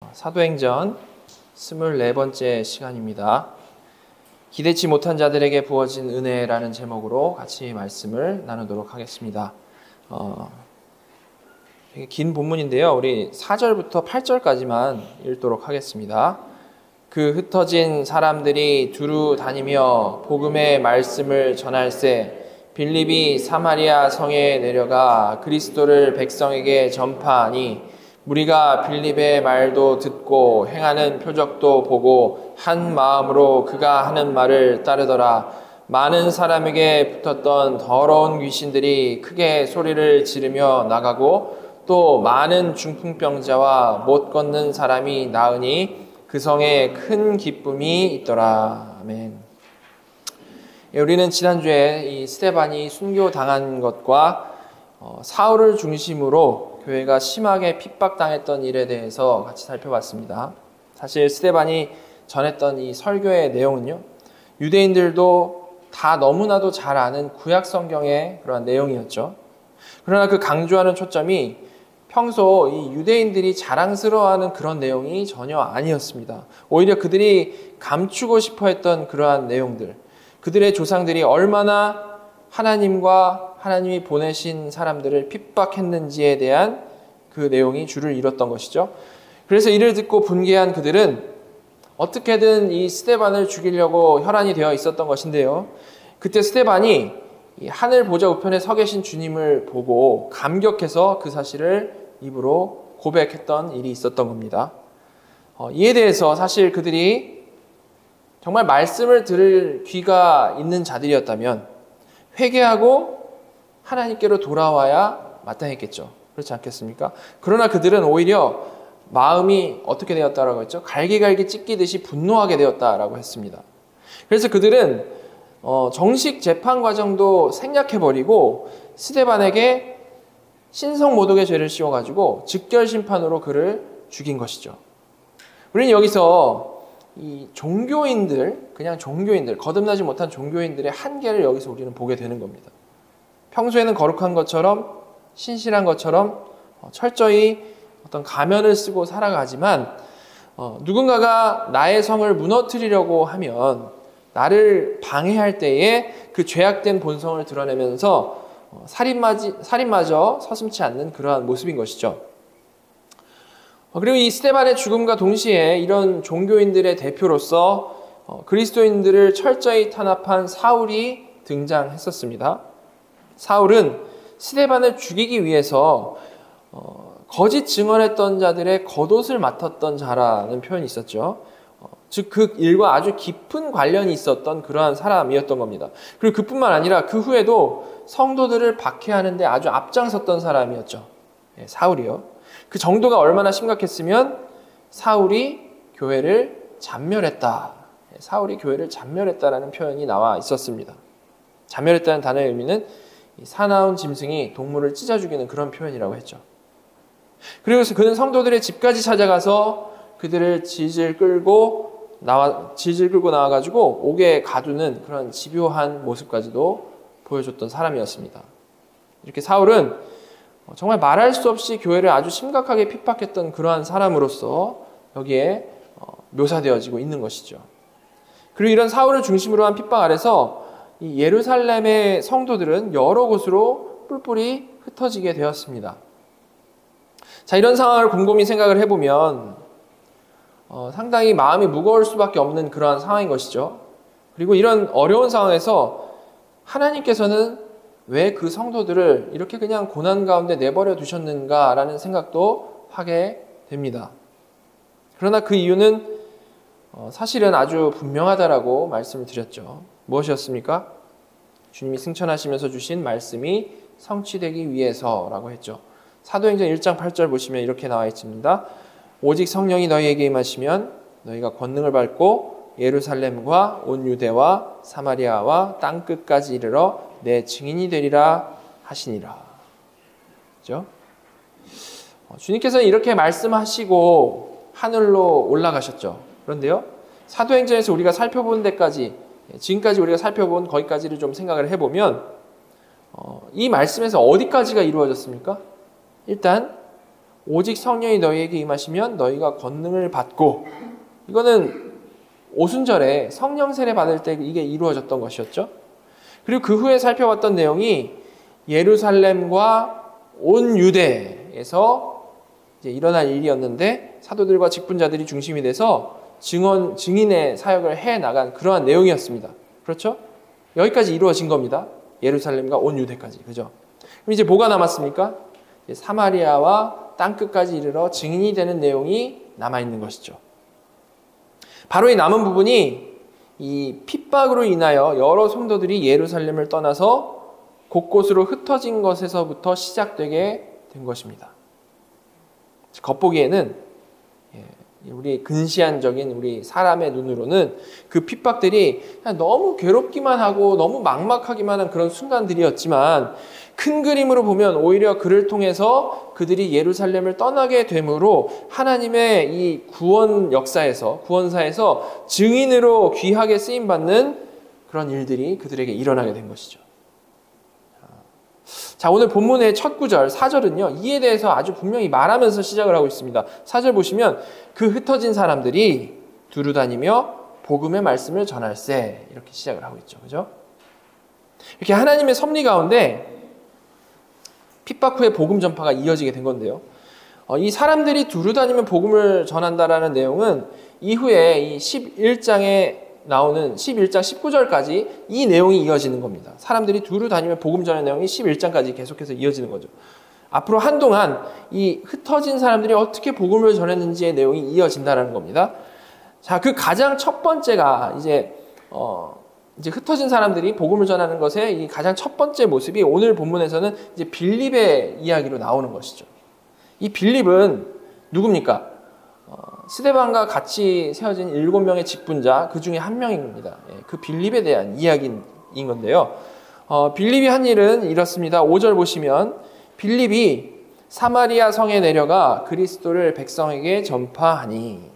사도행전 24번째 시간입니다. 기대치 못한 자들에게 부어진 은혜라는 제목으로 같이 말씀을 나누도록 하겠습니다. 되게 긴 본문인데요. 우리 4절부터 8절까지만 읽도록 하겠습니다. 그 흩어진 사람들이 두루 다니며 복음의 말씀을 전할새 빌립이 사마리아 성에 내려가 그리스도를 백성에게 전파하니 무리가 빌립의 말도 듣고 행하는 표적도 보고 한 마음으로 그가 하는 말을 따르더라. 많은 사람에게 붙었던 더러운 귀신들이 크게 소리를 지르며 나가고 또 많은 중풍병자와 못 걷는 사람이 나으니 그 성에 큰 기쁨이 있더라. 아멘. 우리는 지난주에 이 스데반이 순교당한 것과 사울을 중심으로 교회가 심하게 핍박당했던 일에 대해서 같이 살펴봤습니다. 사실 스데반이 전했던 이 설교의 내용은요, 유대인들도 다 너무나도 잘 아는 구약 성경의 그러한 내용이었죠. 그러나 그 강조하는 초점이 평소 이 유대인들이 자랑스러워하는 그런 내용이 전혀 아니었습니다. 오히려 그들이 감추고 싶어 했던 그러한 내용들, 그들의 조상들이 얼마나 하나님과 하나님이 보내신 사람들을 핍박했는지에 대한 그 내용이 주를 이뤘던 것이죠. 그래서 이를 듣고 분개한 그들은 어떻게든 이 스데반을 죽이려고 혈안이 되어 있었던 것인데요. 그때 스데반이 이 하늘 보좌 우편에 서 계신 주님을 보고 감격해서 그 사실을 입으로 고백했던 일이 있었던 겁니다. 이에 대해서 사실 그들이 정말 말씀을 들을 귀가 있는 자들이었다면 회개하고 하나님께로 돌아와야 마땅했겠죠. 그렇지 않겠습니까? 그러나 그들은 오히려 마음이 어떻게 되었다라고 했죠? 갈기갈기 찢기듯이 분노하게 되었다라고 했습니다. 그래서 그들은 정식 재판 과정도 생략해버리고 스데반에게 신성모독의 죄를 씌워가지고 즉결심판으로 그를 죽인 것이죠. 우리는 여기서 이 종교인들, 그냥 종교인들, 거듭나지 못한 종교인들의 한계를 여기서 우리는 보게 되는 겁니다. 평소에는 거룩한 것처럼 신실한 것처럼 철저히 어떤 가면을 쓰고 살아가지만 누군가가 나의 성을 무너뜨리려고 하면 나를 방해할 때에 그 죄악된 본성을 드러내면서 살인마저 서슴지 않는 그러한 모습인 것이죠. 그리고 이 스데반의 죽음과 동시에 이런 종교인들의 대표로서 그리스도인들을 철저히 탄압한 사울이 등장했었습니다. 사울은 스데반을 죽이기 위해서 거짓 증언했던 자들의 겉옷을 맡았던 자라는 표현이 있었죠. 즉 그 일과 아주 깊은 관련이 있었던 그러한 사람이었던 겁니다. 그리고 그뿐만 아니라 그 후에도 성도들을 박해하는데 아주 앞장섰던 사람이었죠. 사울이요. 그 정도가 얼마나 심각했으면 사울이 교회를 잔멸했다. 사울이 교회를 잔멸했다라는 표현이 나와 있었습니다. 잔멸했다는 단어의 의미는 사나운 짐승이 동물을 찢어 죽이는 그런 표현이라고 했죠. 그리고 그는 성도들의 집까지 찾아가서 그들을 질질 끌고 나와가지고 옥에 가두는 그런 집요한 모습까지도 보여줬던 사람이었습니다. 이렇게 사울은 정말 말할 수 없이 교회를 아주 심각하게 핍박했던 그러한 사람으로서 여기에 묘사되어지고 있는 것이죠. 그리고 이런 사울을 중심으로 한 핍박 아래서 이 예루살렘의 성도들은 여러 곳으로 뿔뿔이 흩어지게 되었습니다. 자, 이런 상황을 곰곰이 생각을 해보면 상당히 마음이 무거울 수밖에 없는 그러한 상황인 것이죠. 그리고 이런 어려운 상황에서 하나님께서는 왜 그 성도들을 이렇게 그냥 고난 가운데 내버려 두셨는가라는 생각도 하게 됩니다. 그러나 그 이유는 사실은 아주 분명하다라고 말씀을 드렸죠. 무엇이었습니까? 주님이 승천하시면서 주신 말씀이 성취되기 위해서라고 했죠. 사도행전 1장 8절 보시면 이렇게 나와 있습니다. 오직 성령이 너희에게 임하시면 너희가 권능을 받고 예루살렘과 온 유대와 사마리아와 땅끝까지 이르러 내 증인이 되리라 하시니라. 그렇죠? 주님께서는 이렇게 말씀하시고 하늘로 올라가셨죠. 그런데요, 사도행전에서 우리가 살펴본 데까지, 지금까지 우리가 살펴본 거기까지를 좀 생각을 해보면 이 말씀에서 어디까지가 이루어졌습니까? 일단 오직 성령이 너희에게 임하시면 너희가 권능을 받고, 이거는 오순절에 성령 세례 받을 때 이게 이루어졌던 것이었죠. 그리고 그 후에 살펴봤던 내용이 예루살렘과 온 유대에서 이제 일어날 일이었는데, 사도들과 직분자들이 중심이 돼서 증인의 사역을 해 나간 그러한 내용이었습니다. 그렇죠? 여기까지 이루어진 겁니다. 예루살렘과 온 유대까지. 그죠? 그럼 이제 뭐가 남았습니까? 사마리아와 땅끝까지 이르러 증인이 되는 내용이 남아있는 것이죠. 바로 이 남은 부분이 이 핍박으로 인하여 여러 성도들이 예루살렘을 떠나서 곳곳으로 흩어진 것에서부터 시작되게 된 것입니다. 겉보기에는 우리 근시안적인 우리 사람의 눈으로는 그 핍박들이 그냥 너무 괴롭기만 하고 너무 막막하기만 한 그런 순간들이었지만, 큰 그림으로 보면 오히려 그를 통해서 그들이 예루살렘을 떠나게 되므로 하나님의 이 구원 역사에서, 구원사에서 증인으로 귀하게 쓰임받는 그런 일들이 그들에게 일어나게 된 것이죠. 자, 오늘 본문의 첫 구절 4절은요, 이에 대해서 아주 분명히 말하면서 시작을 하고 있습니다. 4절 보시면 그 흩어진 사람들이 두루 다니며 복음의 말씀을 전할세, 이렇게 시작을 하고 있죠. 그죠? 이렇게 하나님의 섭리 가운데 핍박 후에 복음 전파가 이어지게 된 건데요. 이 사람들이 두루 다니며 복음을 전한다라는 내용은 이후에 이 11장에 나오는 11장 19절까지 이 내용이 이어지는 겁니다. 사람들이 두루 다니며 복음 전하는 내용이 11장까지 계속해서 이어지는 거죠. 앞으로 한동안 이 흩어진 사람들이 어떻게 복음을 전했는지의 내용이 이어진다는 겁니다. 자, 그 가장 첫 번째가 이제 흩어진 사람들이 복음을 전하는 것의 이 가장 첫 번째 모습이 오늘 본문에서는 이제 빌립의 이야기로 나오는 것이죠. 이 빌립은 누굽니까? 스데반과 같이 세워진 7명의 직분자 그 중에 한 명인 겁니다. 그 빌립에 대한 이야기인 건데요. 빌립이 한 일은 이렇습니다. 5절 보시면 빌립이 사마리아 성에 내려가 그리스도를 백성에게 전파하니.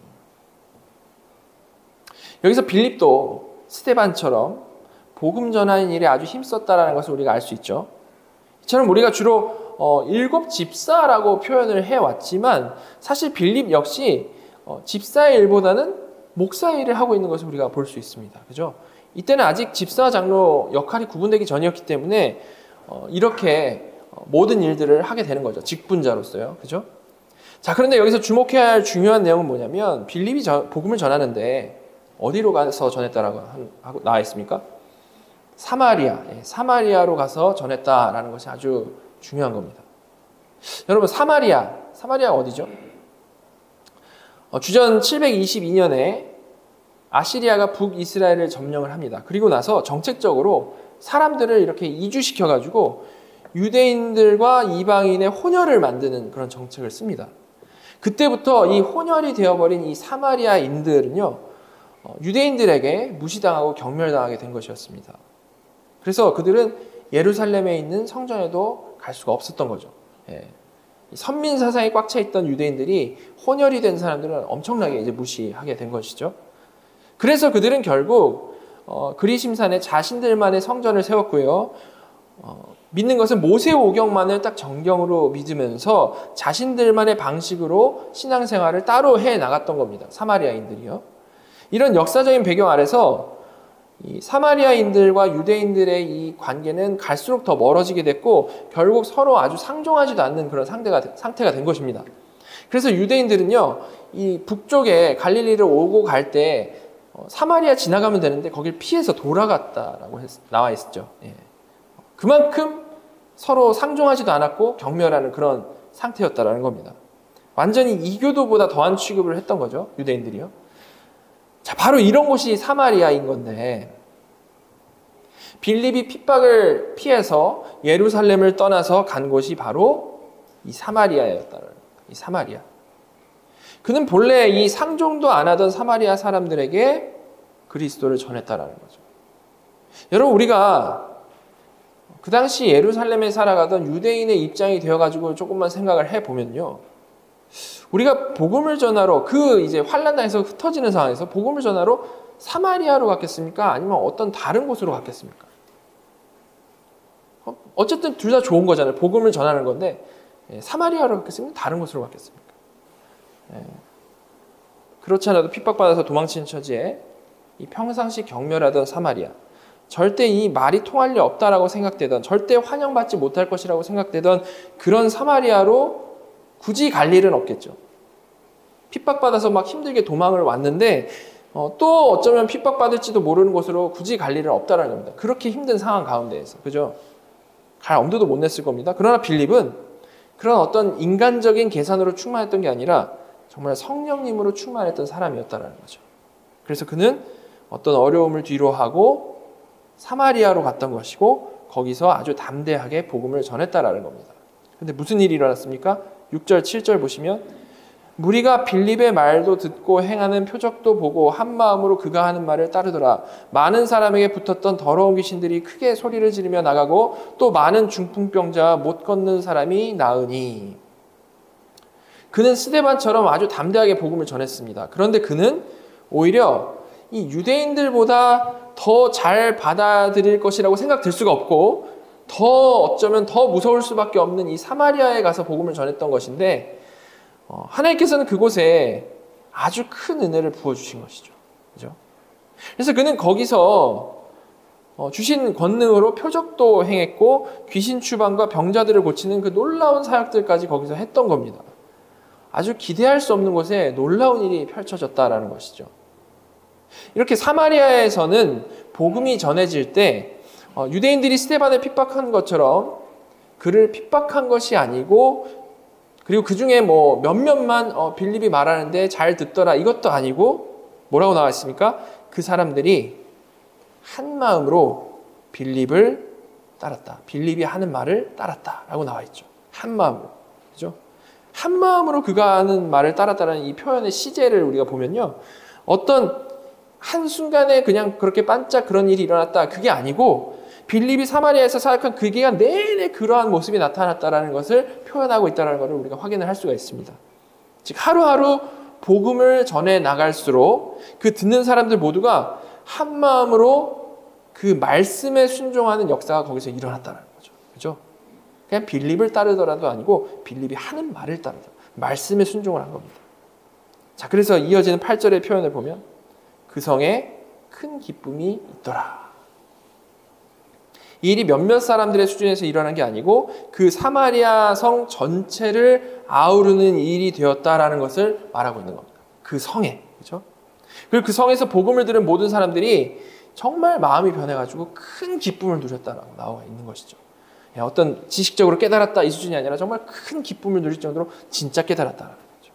여기서 빌립도 스데반처럼 복음 전하는 일에 아주 힘썼다라는 것을 우리가 알 수 있죠. 이처럼 우리가 주로 7 집사라고 표현을 해왔지만 사실 빌립 역시 집사의 일보다는 목사의 일을 하고 있는 것을 우리가 볼 수 있습니다. 그죠? 이때는 아직 집사와 장로 역할이 구분되기 전이었기 때문에 이렇게 모든 일들을 하게 되는 거죠. 직분자로서요. 그죠? 자, 그런데 여기서 주목해야 할 중요한 내용은 뭐냐면 빌립이 복음을 전하는데 어디로 가서 전했다라고 하고 나와 있습니까? 사마리아로 가서 전했다라는 것이 아주 중요한 겁니다. 여러분, 사마리아가 어디죠? 주전 722년에 아시리아가 북이스라엘을 점령을 합니다. 그리고 나서 정책적으로 사람들을 이렇게 이주시켜가지고 유대인들과 이방인의 혼혈을 만드는 그런 정책을 씁니다. 그때부터 이 혼혈이 되어버린 이 사마리아인들은요, 유대인들에게 무시당하고 경멸당하게 된 것이었습니다. 그래서 그들은 예루살렘에 있는 성전에도 갈 수가 없었던 거죠. 선민 사상에 꽉 차 있던 유대인들이 혼혈이 된 사람들은 엄청나게 이제 무시하게 된 것이죠. 그래서 그들은 결국 그리심산에 자신들만의 성전을 세웠고요. 믿는 것은 모세오경만을 딱 정경으로 믿으면서 자신들만의 방식으로 신앙생활을 따로 해 나갔던 겁니다. 사마리아인들이요. 이런 역사적인 배경 아래서 이 사마리아인들과 유대인들의 이 관계는 갈수록 더 멀어지게 됐고 결국 서로 아주 상종하지도 않는 그런 상태가 된 것입니다. 그래서 유대인들은요, 이 북쪽에 갈릴리를 오고 갈 때 사마리아 지나가면 되는데 거길 피해서 돌아갔다라고 나와 있었죠. 그만큼 서로 상종하지도 않았고 경멸하는 그런 상태였다라는 겁니다. 완전히 이교도보다 더한 취급을 했던 거죠, 유대인들이요. 자, 바로 이런 곳이 사마리아인 건데 빌립이 핍박을 피해서 예루살렘을 떠나서 간 곳이 바로 이 사마리아였다는 거예요. 이 사마리아. 그는 본래 이 상종도 안 하던 사마리아 사람들에게 그리스도를 전했다라는 거죠. 여러분, 우리가 그 당시 예루살렘에 살아가던 유대인의 입장이 되어가지고 조금만 생각을 해보면요. 우리가 복음을 전하러 이제 환난당에서 흩어지는 상황에서 복음을 전하러 사마리아로 갔겠습니까? 아니면 어떤 다른 곳으로 갔겠습니까? 어쨌든 둘 다 좋은 거잖아요. 복음을 전하는 건데 사마리아로 바뀌었습니까? 다른 곳으로 바뀌었습니까? 그렇지 않아도 핍박받아서 도망친 처지에 이 평상시 경멸하던 사마리아, 절대 이 말이 통할 리 없다라고 생각되던, 절대 환영받지 못할 것이라고 생각되던 그런 사마리아로 굳이 갈 일은 없겠죠. 핍박받아서 막 힘들게 도망을 왔는데 또 어쩌면 핍박받을지도 모르는 곳으로 굳이 갈 일은 없다라는 겁니다. 그렇게 힘든 상황 가운데에서. 그죠? 갈 엄두도 못 냈을 겁니다. 그러나 빌립은 그런 어떤 인간적인 계산으로 충만했던 게 아니라 정말 성령님으로 충만했던 사람이었다라는 거죠. 그래서 그는 어떤 어려움을 뒤로하고 사마리아로 갔던 것이고 거기서 아주 담대하게 복음을 전했다라는 겁니다. 근데 무슨 일이 일어났습니까? 6절, 7절 보시면 무리가 빌립의 말도 듣고 행하는 표적도 보고 한 마음으로 그가 하는 말을 따르더라. 많은 사람에게 붙었던 더러운 귀신들이 크게 소리를 지르며 나가고 또 많은 중풍병자와 못 걷는 사람이 나으니. 그는 스데반처럼 아주 담대하게 복음을 전했습니다. 그런데 그는 오히려 이 유대인들보다 더 잘 받아들일 것이라고 생각될 수가 없고 더 어쩌면 더 무서울 수밖에 없는 이 사마리아에 가서 복음을 전했던 것인데 하나님께서는 그곳에 아주 큰 은혜를 부어주신 것이죠. 그죠? 그래서 그는 거기서 주신 권능으로 표적도 행했고 귀신 추방과 병자들을 고치는 그 놀라운 사역들까지 거기서 했던 겁니다. 아주 기대할 수 없는 곳에 놀라운 일이 펼쳐졌다라는 것이죠. 이렇게 사마리아에서는 복음이 전해질 때 유대인들이 스데반을 핍박한 것처럼 그를 핍박한 것이 아니고 그리고 그 중에 뭐 몇몇만 빌립이 말하는데 잘 듣더라 이것도 아니고 뭐라고 나와 있습니까? 그 사람들이 한 마음으로 빌립을 따랐다. 빌립이 하는 말을 따랐다라고 나와 있죠. 한 마음으로. 그죠? 한 마음으로 그가 하는 말을 따랐다는 이 표현의 시제를 우리가 보면요. 어떤 한순간에 그냥 그렇게 반짝 그런 일이 일어났다. 그게 아니고 빌립이 사마리아에서 사역한 그 기간 내내 그러한 모습이 나타났다는 것을 표현하고 있다는 것을 우리가 확인을 할 수가 있습니다. 즉 하루하루 복음을 전해 나갈수록 그 듣는 사람들 모두가 한 마음으로 그 말씀에 순종하는 역사가 거기서 일어났다는 거죠. 그죠? 그냥 빌립을 따르더라도 아니고 빌립이 하는 말을 따르다. 말씀에 순종을 한 겁니다. 자, 그래서 이어지는 8절의 표현을 보면 그 성에 큰 기쁨이 있더라. 이 일이 몇몇 사람들의 수준에서 일어난 게 아니고 그 사마리아 성 전체를 아우르는 일이 되었다라는 것을 말하고 있는 겁니다. 그 성에. 그렇죠? 그리고 그 성에서 복음을 들은 모든 사람들이 정말 마음이 변해가지고 큰 기쁨을 누렸다라고 나와 있는 것이죠. 어떤 지식적으로 깨달았다 이 수준이 아니라 정말 큰 기쁨을 누릴 정도로 진짜 깨달았다라는 거죠.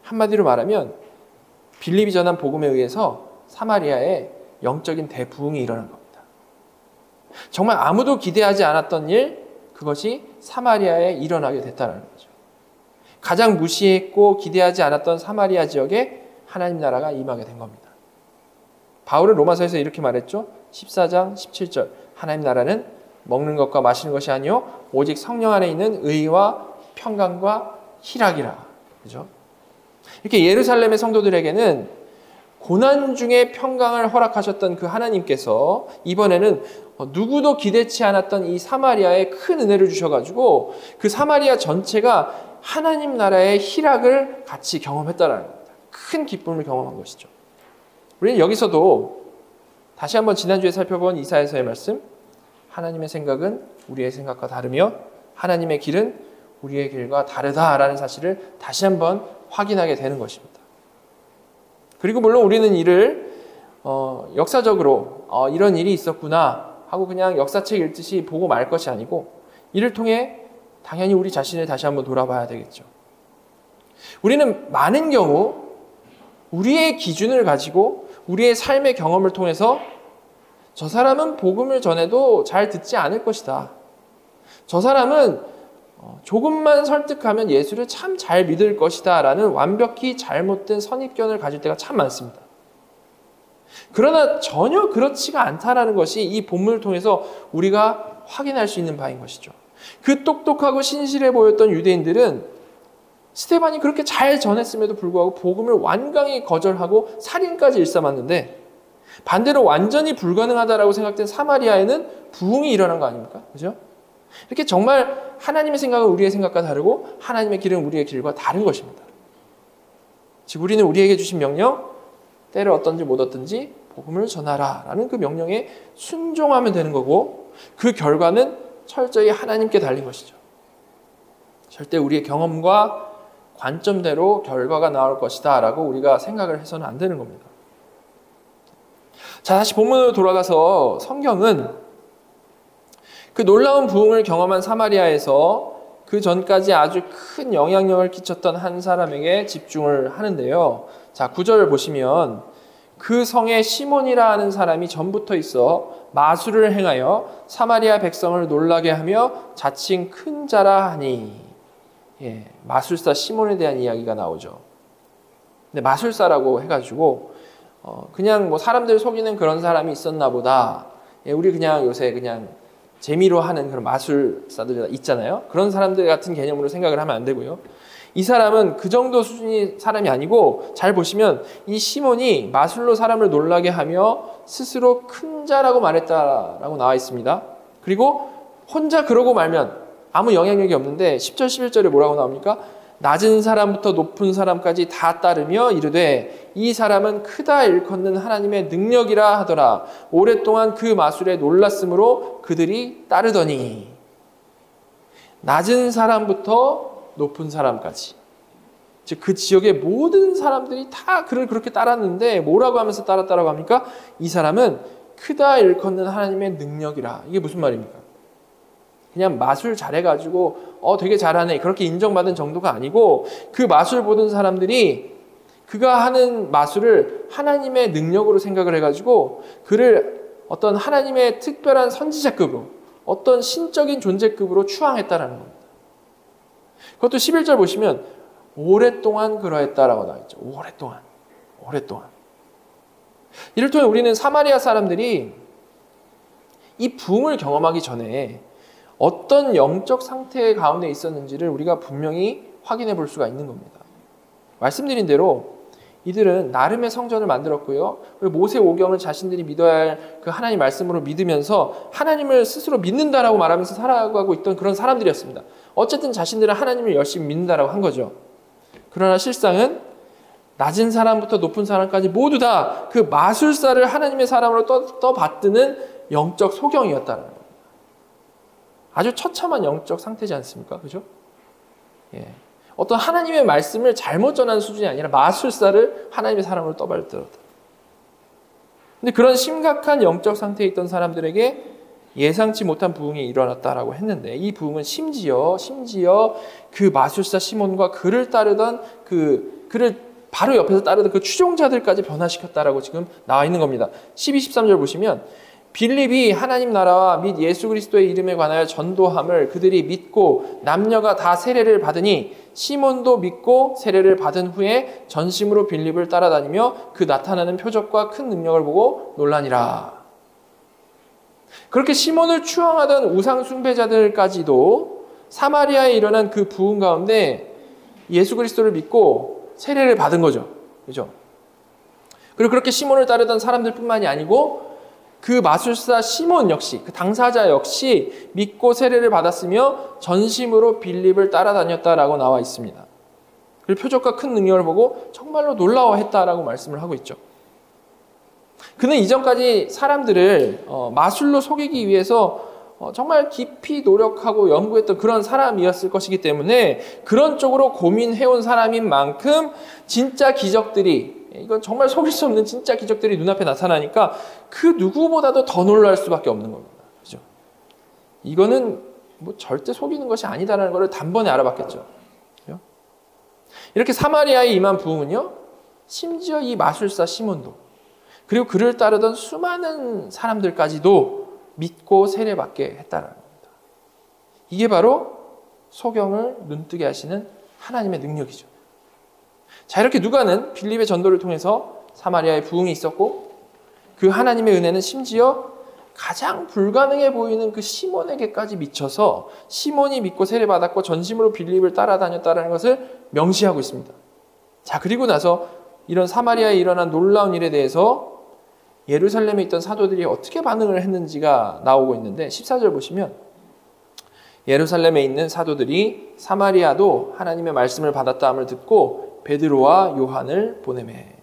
한마디로 말하면 빌립이 전한 복음에 의해서 사마리아에 영적인 대부흥이 일어난 겁니다. 정말 아무도 기대하지 않았던 일, 그것이 사마리아에 일어나게 됐다는 거죠. 가장 무시했고 기대하지 않았던 사마리아 지역에 하나님 나라가 임하게 된 겁니다. 바울은 로마서에서 이렇게 말했죠. 14장 17절 하나님 나라는 먹는 것과 마시는 것이 아니요 오직 성령 안에 있는 의와 평강과 희락이라. 그죠? 이렇게 예루살렘의 성도들에게는 고난 중에 평강을 허락하셨던 그 하나님께서 이번에는 누구도 기대치 않았던 이 사마리아에 큰 은혜를 주셔가지고 그 사마리아 전체가 하나님 나라의 희락을 같이 경험했다라는 겁니다. 큰 기쁨을 경험한 것이죠. 우리는 여기서도 다시 한번 지난주에 살펴본 이사야서의 말씀, 하나님의 생각은 우리의 생각과 다르며 하나님의 길은 우리의 길과 다르다라는 사실을 다시 한번 확인하게 되는 것입니다. 그리고 물론 우리는 이를 역사적으로 이런 일이 있었구나 하고 그냥 역사책 읽듯이 보고 말 것이 아니고 이를 통해 당연히 우리 자신을 다시 한번 돌아봐야 되겠죠. 우리는 많은 경우 우리의 기준을 가지고 우리의 삶의 경험을 통해서 저 사람은 복음을 전해도 잘 듣지 않을 것이다. 저 사람은 조금만 설득하면 예수를 참 잘 믿을 것이다 라는 완벽히 잘못된 선입견을 가질 때가 참 많습니다. 그러나 전혀 그렇지가 않다라는 것이 이 본문을 통해서 우리가 확인할 수 있는 바인 것이죠. 그 똑똑하고 신실해 보였던 유대인들은 스데반이 그렇게 잘 전했음에도 불구하고 복음을 완강히 거절하고 살인까지 일삼았는데 반대로 완전히 불가능하다라고 생각된 사마리아에는 부흥이 일어난 거 아닙니까? 그죠? 이렇게 정말 하나님의 생각은 우리의 생각과 다르고 하나님의 길은 우리의 길과 다른 것입니다. 즉 우리는 우리에게 주신 명령, 때를 얻든지 못 얻든지 복음을 전하라 라는 그 명령에 순종하면 되는 거고, 그 결과는 철저히 하나님께 달린 것이죠. 절대 우리의 경험과 관점대로 결과가 나올 것이다 라고 우리가 생각을 해서는 안 되는 겁니다. 자, 다시 본문으로 돌아가서 성경은 그 놀라운 부흥을 경험한 사마리아에서 그 전까지 아주 큰 영향력을 끼쳤던 한 사람에게 집중을 하는데요. 자, 9절을 보시면 그 성에 시몬이라 하는 사람이 전부터 있어 마술을 행하여 사마리아 백성을 놀라게 하며 자칭 큰 자라 하니. 마술사 시몬에 대한 이야기가 나오죠. 근데 마술사라고 해가지고 그냥 뭐 사람들 속이는 그런 사람이 있었나 보다. 우리 그냥 요새 그냥 재미로 하는 그런 마술사들 있잖아요. 그런 사람들 같은 개념으로 생각을 하면 안 되고요. 이 사람은 그 정도 수준의 사람이 아니고, 잘 보시면 이 시몬이 마술로 사람을 놀라게 하며 스스로 큰 자라고 말했다라고 나와 있습니다. 그리고 혼자 그러고 말면 아무 영향력이 없는데 10절 11절에 뭐라고 나옵니까? 낮은 사람부터 높은 사람까지 다 따르며 이르되 이 사람은 크다 일컫는 하나님의 능력이라 하더라. 오랫동안 그 마술에 놀랐으므로 그들이 따르더니. 낮은 사람부터 높은 사람까지, 즉 그 지역의 모든 사람들이 다 그를 그렇게 따랐는데 뭐라고 하면서 따랐다라고 합니까? 이 사람은 크다 일컫는 하나님의 능력이라. 이게 무슨 말입니까? 그냥 마술 잘해가지고 되게 잘하네 그렇게 인정받은 정도가 아니고, 그 마술 보던 사람들이 그가 하는 마술을 하나님의 능력으로 생각을 해가지고 그를 어떤 하나님의 특별한 선지자급으로, 어떤 신적인 존재급으로 추앙했다라는 겁니다. 그것도 11절 보시면 오랫동안 그러했다라고 나와 있죠. 오랫동안. 이를 통해 우리는 사마리아 사람들이 이 부흥을 경험하기 전에 어떤 영적 상태 가운데 있었는지를 우리가 분명히 확인해 볼 수가 있는 겁니다. 말씀드린 대로 이들은 나름의 성전을 만들었고요. 그리고 모세 오경을 자신들이 믿어야 할 그 하나님 말씀으로 믿으면서 하나님을 스스로 믿는다라고 말하면서 살아가고 있던 그런 사람들이었습니다. 어쨌든 자신들은 하나님을 열심히 믿는다라고 한 거죠. 그러나 실상은 낮은 사람부터 높은 사람까지 모두 다 그 마술사를 하나님의 사람으로 떠받드는 영적 소경이었다는 겁니다. 아주 처참한 영적 상태지 않습니까? 그죠? 어떤 하나님의 말씀을 잘못 전하는 수준이 아니라 마술사를 하나님의 사람으로 떠받들었다. 근데 그런 심각한 영적 상태에 있던 사람들에게 예상치 못한 부흥이 일어났다라고 했는데, 이 부흥은 심지어 그 마술사 시몬과 그를 따르던 그를 바로 옆에서 따르던 그 추종자들까지 변화시켰다라고 지금 나와 있는 겁니다. 12, 13절 보시면 빌립이 하나님 나라와 및 예수 그리스도의 이름에 관하여 전도함을 그들이 믿고 남녀가 다 세례를 받으니 시몬도 믿고 세례를 받은 후에 전심으로 빌립을 따라다니며 그 나타나는 표적과 큰 능력을 보고 놀라니라. 그렇게 시몬을 추앙하던 우상 숭배자들까지도 사마리아에 일어난 그 부흥 가운데 예수 그리스도를 믿고 세례를 받은 거죠. 그죠? 그리고 그렇게 시몬을 따르던 사람들뿐만이 아니고 그 마술사 시몬 역시, 그 당사자 역시 믿고 세례를 받았으며 전심으로 빌립을 따라다녔다라고 나와 있습니다. 그리고 표적과 큰 능력을 보고 정말로 놀라워했다라고 말씀을 하고 있죠. 그는 이전까지 사람들을 마술로 속이기 위해서 정말 깊이 노력하고 연구했던 그런 사람이었을 것이기 때문에 그런 쪽으로 고민해온 사람인 만큼 진짜 기적들이, 이건 정말 속일 수 없는 진짜 기적들이 눈앞에 나타나니까 그 누구보다도 더 놀랄 수밖에 없는 겁니다. 그죠? 이거는 뭐 절대 속이는 것이 아니다라는 것을 단번에 알아봤겠죠. 그죠? 이렇게 사마리아에 임한 부흥은요, 심지어 이 마술사 시몬도, 그리고 그를 따르던 수많은 사람들까지도 믿고 세례받게 했다는 겁니다. 이게 바로 소경을 눈뜨게 하시는 하나님의 능력이죠. 자, 이렇게 누가는 빌립의 전도를 통해서 사마리아에 부흥이 있었고, 그 하나님의 은혜는 심지어 가장 불가능해 보이는 그 시몬에게까지 미쳐서 시몬이 믿고 세례받았고 전심으로 빌립을 따라다녔다는 것을 명시하고 있습니다. 자, 그리고 나서 이런 사마리아에 일어난 놀라운 일에 대해서 예루살렘에 있던 사도들이 어떻게 반응을 했는지가 나오고 있는데, 14절 보시면 예루살렘에 있는 사도들이 사마리아도 하나님의 말씀을 받았다함을 듣고 베드로와 요한을 보내매.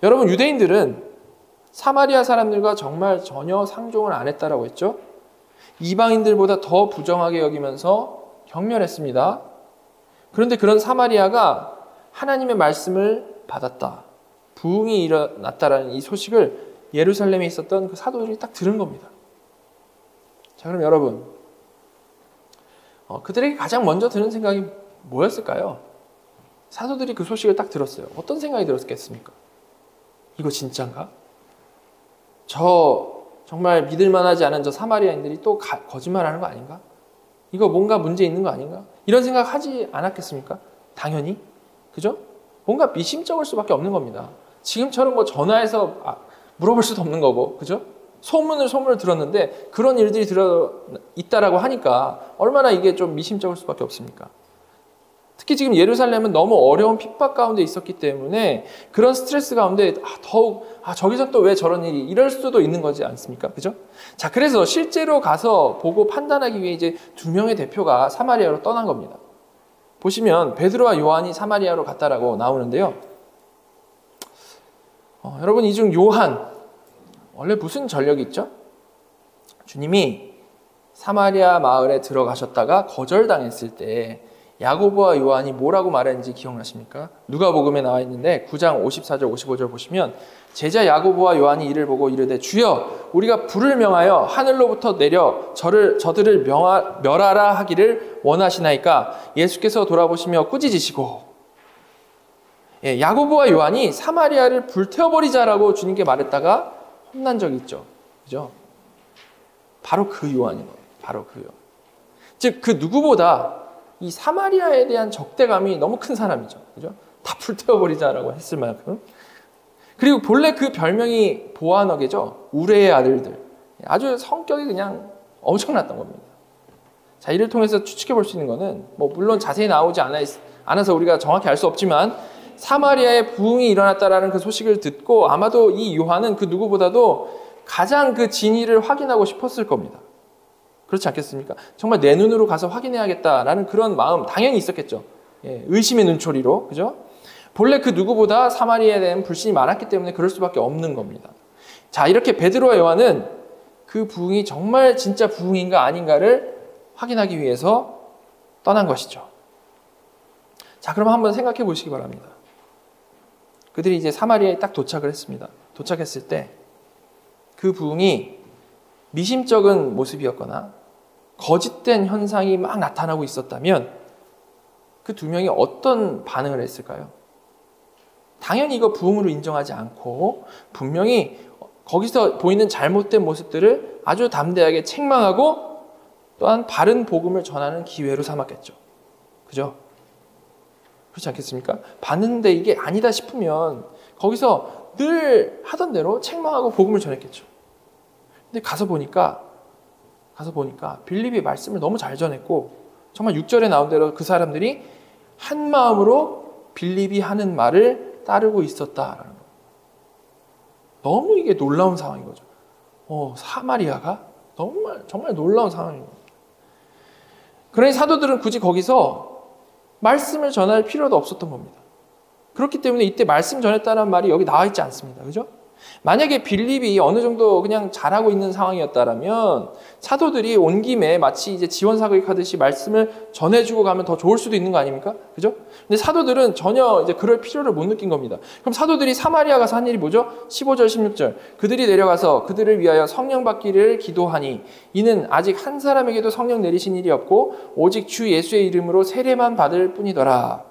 여러분, 유대인들은 사마리아 사람들과 정말 전혀 상종을 안 했다라고 했죠. 이방인들보다 더 부정하게 여기면서 경멸했습니다. 그런데 그런 사마리아가 하나님의 말씀을 받았다, 부흥이 일어났다라는 이 소식을 예루살렘에 있었던 그 사도들이 딱 들은 겁니다. 자, 그럼 여러분, 그들에게 가장 먼저 드는 생각이 뭐였을까요? 사도들이 그 소식을 딱 들었어요. 어떤 생각이 들었겠습니까? 이거 진짠가? 정말 믿을만하지 않은 저 사마리아인들이 또 거짓말하는 거 아닌가? 이거 뭔가 문제 있는 거 아닌가? 이런 생각 하지 않았겠습니까? 당연히. 그죠? 뭔가 미심쩍을 수밖에 없는 겁니다. 지금처럼 뭐 전화해서 물어볼 수도 없는 거고, 그죠? 소문을 들었는데 그런 일들이 있다라고 하니까 얼마나 이게 좀 미심쩍을 수밖에 없습니까? 특히 지금 예루살렘은 너무 어려운 핍박 가운데 있었기 때문에 그런 스트레스 가운데 더욱 저기서 또 왜 저런 일이 이럴 수도 있는 거지 않습니까? 그죠? 자, 그래서 실제로 가서 보고 판단하기 위해 이제 두 명의 대표가 사마리아로 떠난 겁니다. 보시면 베드로와 요한이 사마리아로 갔다라고 나오는데요. 여러분, 이 중 요한 원래 무슨 전력이 있죠? 주님이 사마리아 마을에 들어가셨다가 거절당했을 때 야고보와 요한이 뭐라고 말했는지 기억나십니까? 누가복음에 나와 있는데 9장 54절 55절 보시면 제자 야고보와 요한이 이를 보고 이르되 주여 우리가 불을 명하여 하늘로부터 내려 저들을 멸하라 하기를 원하시나이까? 예수께서 돌아보시며 꾸짖으시고, 야고보와 요한이 사마리아를 불태워버리자라고 주님께 말했다가 혼난 적이 있죠. 그죠? 바로 그 요한인 거예요. 바로 그 요한. 즉 그 누구보다 이 사마리아에 대한 적대감이 너무 큰 사람이죠. 그죠? 다 불태워버리자라고 했을 만큼. 그리고 본래 그 별명이 보아너게죠. 우레의 아들들. 아주 성격이 그냥 엄청났던 겁니다. 자, 이를 통해서 추측해 볼 수 있는 거는 물론 자세히 나오지 않아서 우리가 정확히 알 수 없지만 사마리아에 부흥이 일어났다라는 그 소식을 듣고 아마도 이 요한은 그 누구보다도 가장 그 진위를 확인하고 싶었을 겁니다. 그렇지 않겠습니까? 정말 내 눈으로 가서 확인해야겠다라는 그런 마음 당연히 있었겠죠. 의심의 눈초리로. 그죠? 본래 그 누구보다 사마리아에 대한 불신이 많았기 때문에 그럴 수밖에 없는 겁니다. 자, 이렇게 베드로와 요한은 그 부흥이 정말 진짜 부흥인가 아닌가를 확인하기 위해서 떠난 것이죠. 자, 그럼 한번 생각해 보시기 바랍니다. 그들이 이제 사마리아에 딱 도착을 했습니다. 도착했을 때 그 부흥이 미심쩍은 모습이었거나 거짓된 현상이 막 나타나고 있었다면 그 두 명이 어떤 반응을 했을까요? 당연히 이거 부흥으로 인정하지 않고 분명히 거기서 보이는 잘못된 모습들을 아주 담대하게 책망하고 또한 바른 복음을 전하는 기회로 삼았겠죠. 그죠? 그렇지 않겠습니까? 봤는데 이게 아니다 싶으면 거기서 늘 하던 대로 책망하고 복음을 전했겠죠. 근데 가서 보니까 빌립이 말씀을 너무 잘 전했고 정말 6절에 나온 대로 그 사람들이 한 마음으로 빌립이 하는 말을 따르고 있었다라는 거예요. 너무 이게 놀라운 상황인 거죠. 사마리아가 정말 놀라운 상황인 거예요. 그러니 사도들은 굳이 거기서 말씀을 전할 필요도 없었던 겁니다. 그렇기 때문에 이때 말씀 전했다는 말이 여기 나와 있지 않습니다. 그죠? 만약에 빌립이 어느 정도 그냥 잘하고 있는 상황이었다라면 사도들이 온 김에 마치 이제 지원사격하듯이 말씀을 전해주고 가면 더 좋을 수도 있는 거 아닙니까? 그죠? 근데 사도들은 전혀 이제 그럴 필요를 못 느낀 겁니다. 그럼 사도들이 사마리아 가서 한 일이 뭐죠? 15절, 16절. 그들이 내려가서 그들을 위하여 성령 받기를 기도하니 이는 아직 한 사람에게도 성령 내리신 일이 없고 오직 주 예수의 이름으로 세례만 받을 뿐이더라.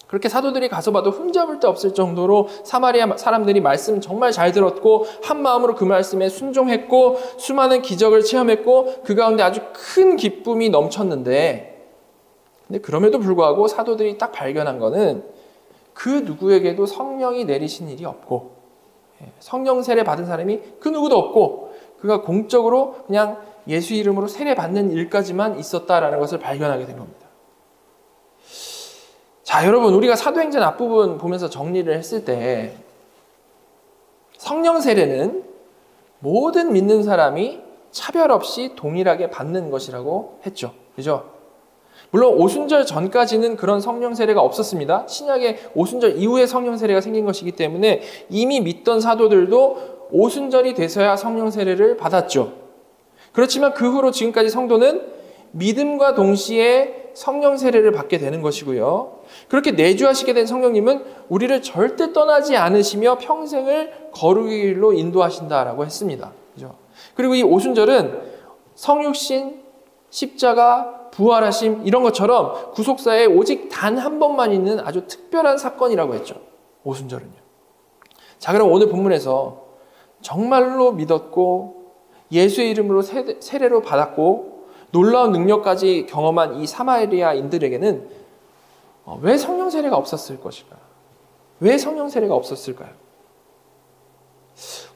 그렇게 사도들이 가서 봐도 흠잡을 데 없을 정도로 사마리아 사람들이 말씀 정말 잘 들었고 한 마음으로 그 말씀에 순종했고 수많은 기적을 체험했고 그 가운데 아주 큰 기쁨이 넘쳤는데 근데 그럼에도 불구하고 사도들이 딱 발견한 거는 그 누구에게도 성령이 내리신 일이 없고 성령 세례 받은 사람이 그 누구도 없고 그가 공적으로 그냥 예수 이름으로 세례 받는 일까지만 있었다라는 것을 발견하게 된 겁니다. 자, 여러분, 우리가 사도행전 앞부분 보면서 정리를 했을 때 성령 세례는 모든 믿는 사람이 차별 없이 동일하게 받는 것이라고 했죠. 그죠? 물론 오순절 전까지는 그런 성령 세례가 없었습니다. 신약의 오순절 이후에 성령 세례가 생긴 것이기 때문에 이미 믿던 사도들도 오순절이 돼서야 성령 세례를 받았죠. 그렇지만 그 후로 지금까지 성도는 믿음과 동시에 성령 세례를 받게 되는 것이고요. 그렇게 내주하시게 된 성령님은 우리를 절대 떠나지 않으시며 평생을 거룩의 길로 인도하신다라고 했습니다. 그죠? 그리고 이 오순절은 성육신, 십자가, 부활하심 이런 것처럼 구속사에 오직 단 한 번만 있는 아주 특별한 사건이라고 했죠. 오순절은요. 자, 그럼 오늘 본문에서 정말로 믿었고 예수의 이름으로 세례로 받았고 놀라운 능력까지 경험한 이 사마리아인들에게는 왜 성령 세례가 없었을 것일까? 왜 성령 세례가 없었을까요?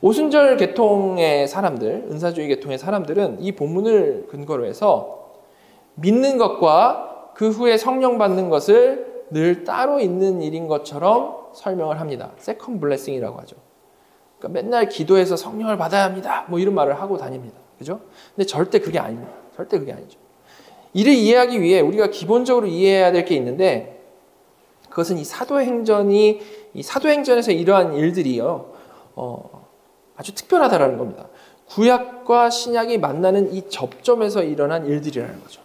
오순절 계통의 사람들, 은사주의 계통의 사람들은 이 본문을 근거로 해서 믿는 것과 그 후에 성령 받는 것을 늘 따로 있는 일인 것처럼 설명을 합니다. 세컨 블레싱이라고 하죠. 그러니까 맨날 기도해서 성령을 받아야 합니다. 뭐 이런 말을 하고 다닙니다. 그죠? 근데 절대 그게 아닙니다. 절대 그게 아니죠. 이를 이해하기 위해 우리가 기본적으로 이해해야 될 게 있는데 그것은 이 사도행전에서 이러한 일들이요. 아주 특별하다라는 겁니다. 구약과 신약이 만나는 이 접점에서 일어난 일들이라는 거죠.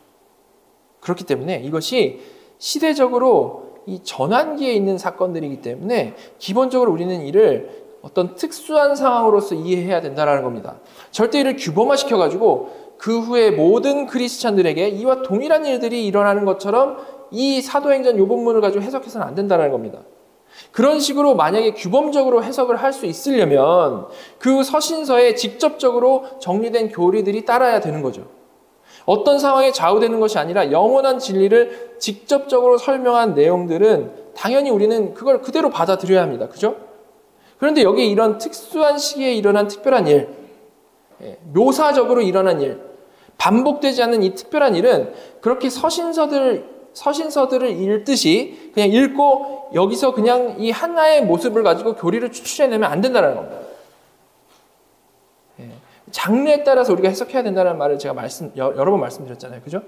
그렇기 때문에 이것이 시대적으로 이 전환기에 있는 사건들이기 때문에 기본적으로 우리는 이를 어떤 특수한 상황으로서 이해해야 된다는 겁니다. 절대 이를 규범화시켜가지고 그 후에 모든 크리스찬들에게 이와 동일한 일들이 일어나는 것처럼 이 사도행전 요 본문을 가지고 해석해서는 안 된다는 겁니다. 그런 식으로 만약에 규범적으로 해석을 할 수 있으려면 그 서신서에 직접적으로 정리된 교리들이 따라야 되는 거죠. 어떤 상황에 좌우되는 것이 아니라 영원한 진리를 직접적으로 설명한 내용들은 당연히 우리는 그걸 그대로 받아들여야 합니다. 그죠? 그런데 여기 이런 특수한 시기에 일어난 특별한 일, 묘사적으로 일어난 일, 반복되지 않는 이 특별한 일은 그렇게 서신서들을 읽듯이 그냥 읽고 여기서 그냥 이 하나의 모습을 가지고 교리를 추출해내면 안 된다는 겁니다. 장르에 따라서 우리가 해석해야 된다는 말을 제가 여러 번 말씀드렸잖아요. 그죠?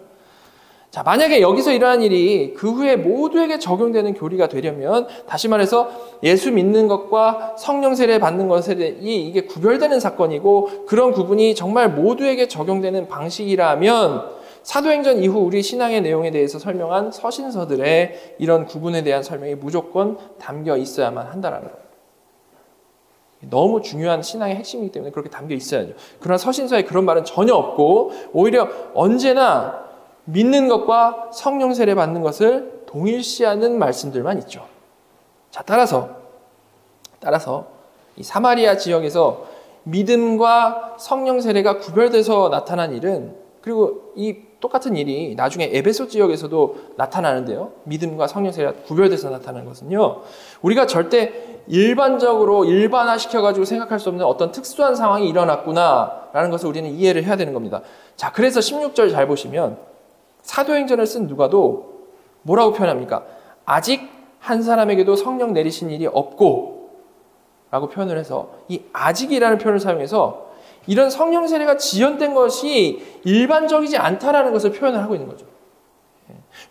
자, 만약에 여기서 일어난 일이 그 후에 모두에게 적용되는 교리가 되려면 다시 말해서 예수 믿는 것과 성령 세례 받는 것에 이게 구별되는 사건이고 그런 구분이 정말 모두에게 적용되는 방식이라면 사도행전 이후 우리 신앙의 내용에 대해서 설명한 서신서들의 이런 구분에 대한 설명이 무조건 담겨 있어야만 한다라는 거예요. 너무 중요한 신앙의 핵심이기 때문에 그렇게 담겨 있어야죠. 그러나 서신서에 그런 말은 전혀 없고 오히려 언제나 믿는 것과 성령 세례 받는 것을 동일시하는 말씀들만 있죠. 자, 따라서 이 사마리아 지역에서 믿음과 성령 세례가 구별돼서 나타난 일은 그리고 이 똑같은 일이 나중에 에베소 지역에서도 나타나는데요. 믿음과 성령 세례가 구별돼서 나타나는 것은요. 우리가 절대 일반적으로 일반화시켜가지고 생각할 수 없는 어떤 특수한 상황이 일어났구나라는 것을 우리는 이해를 해야 되는 겁니다. 자, 그래서 16절 잘 보시면 사도행전을 쓴 누가도 뭐라고 표현합니까? 아직 한 사람에게도 성령 내리신 일이 없고 라고 표현을 해서 이 아직이라는 표현을 사용해서 이런 성령 세례가 지연된 것이 일반적이지 않다라는 것을 표현을 하고 있는 거죠.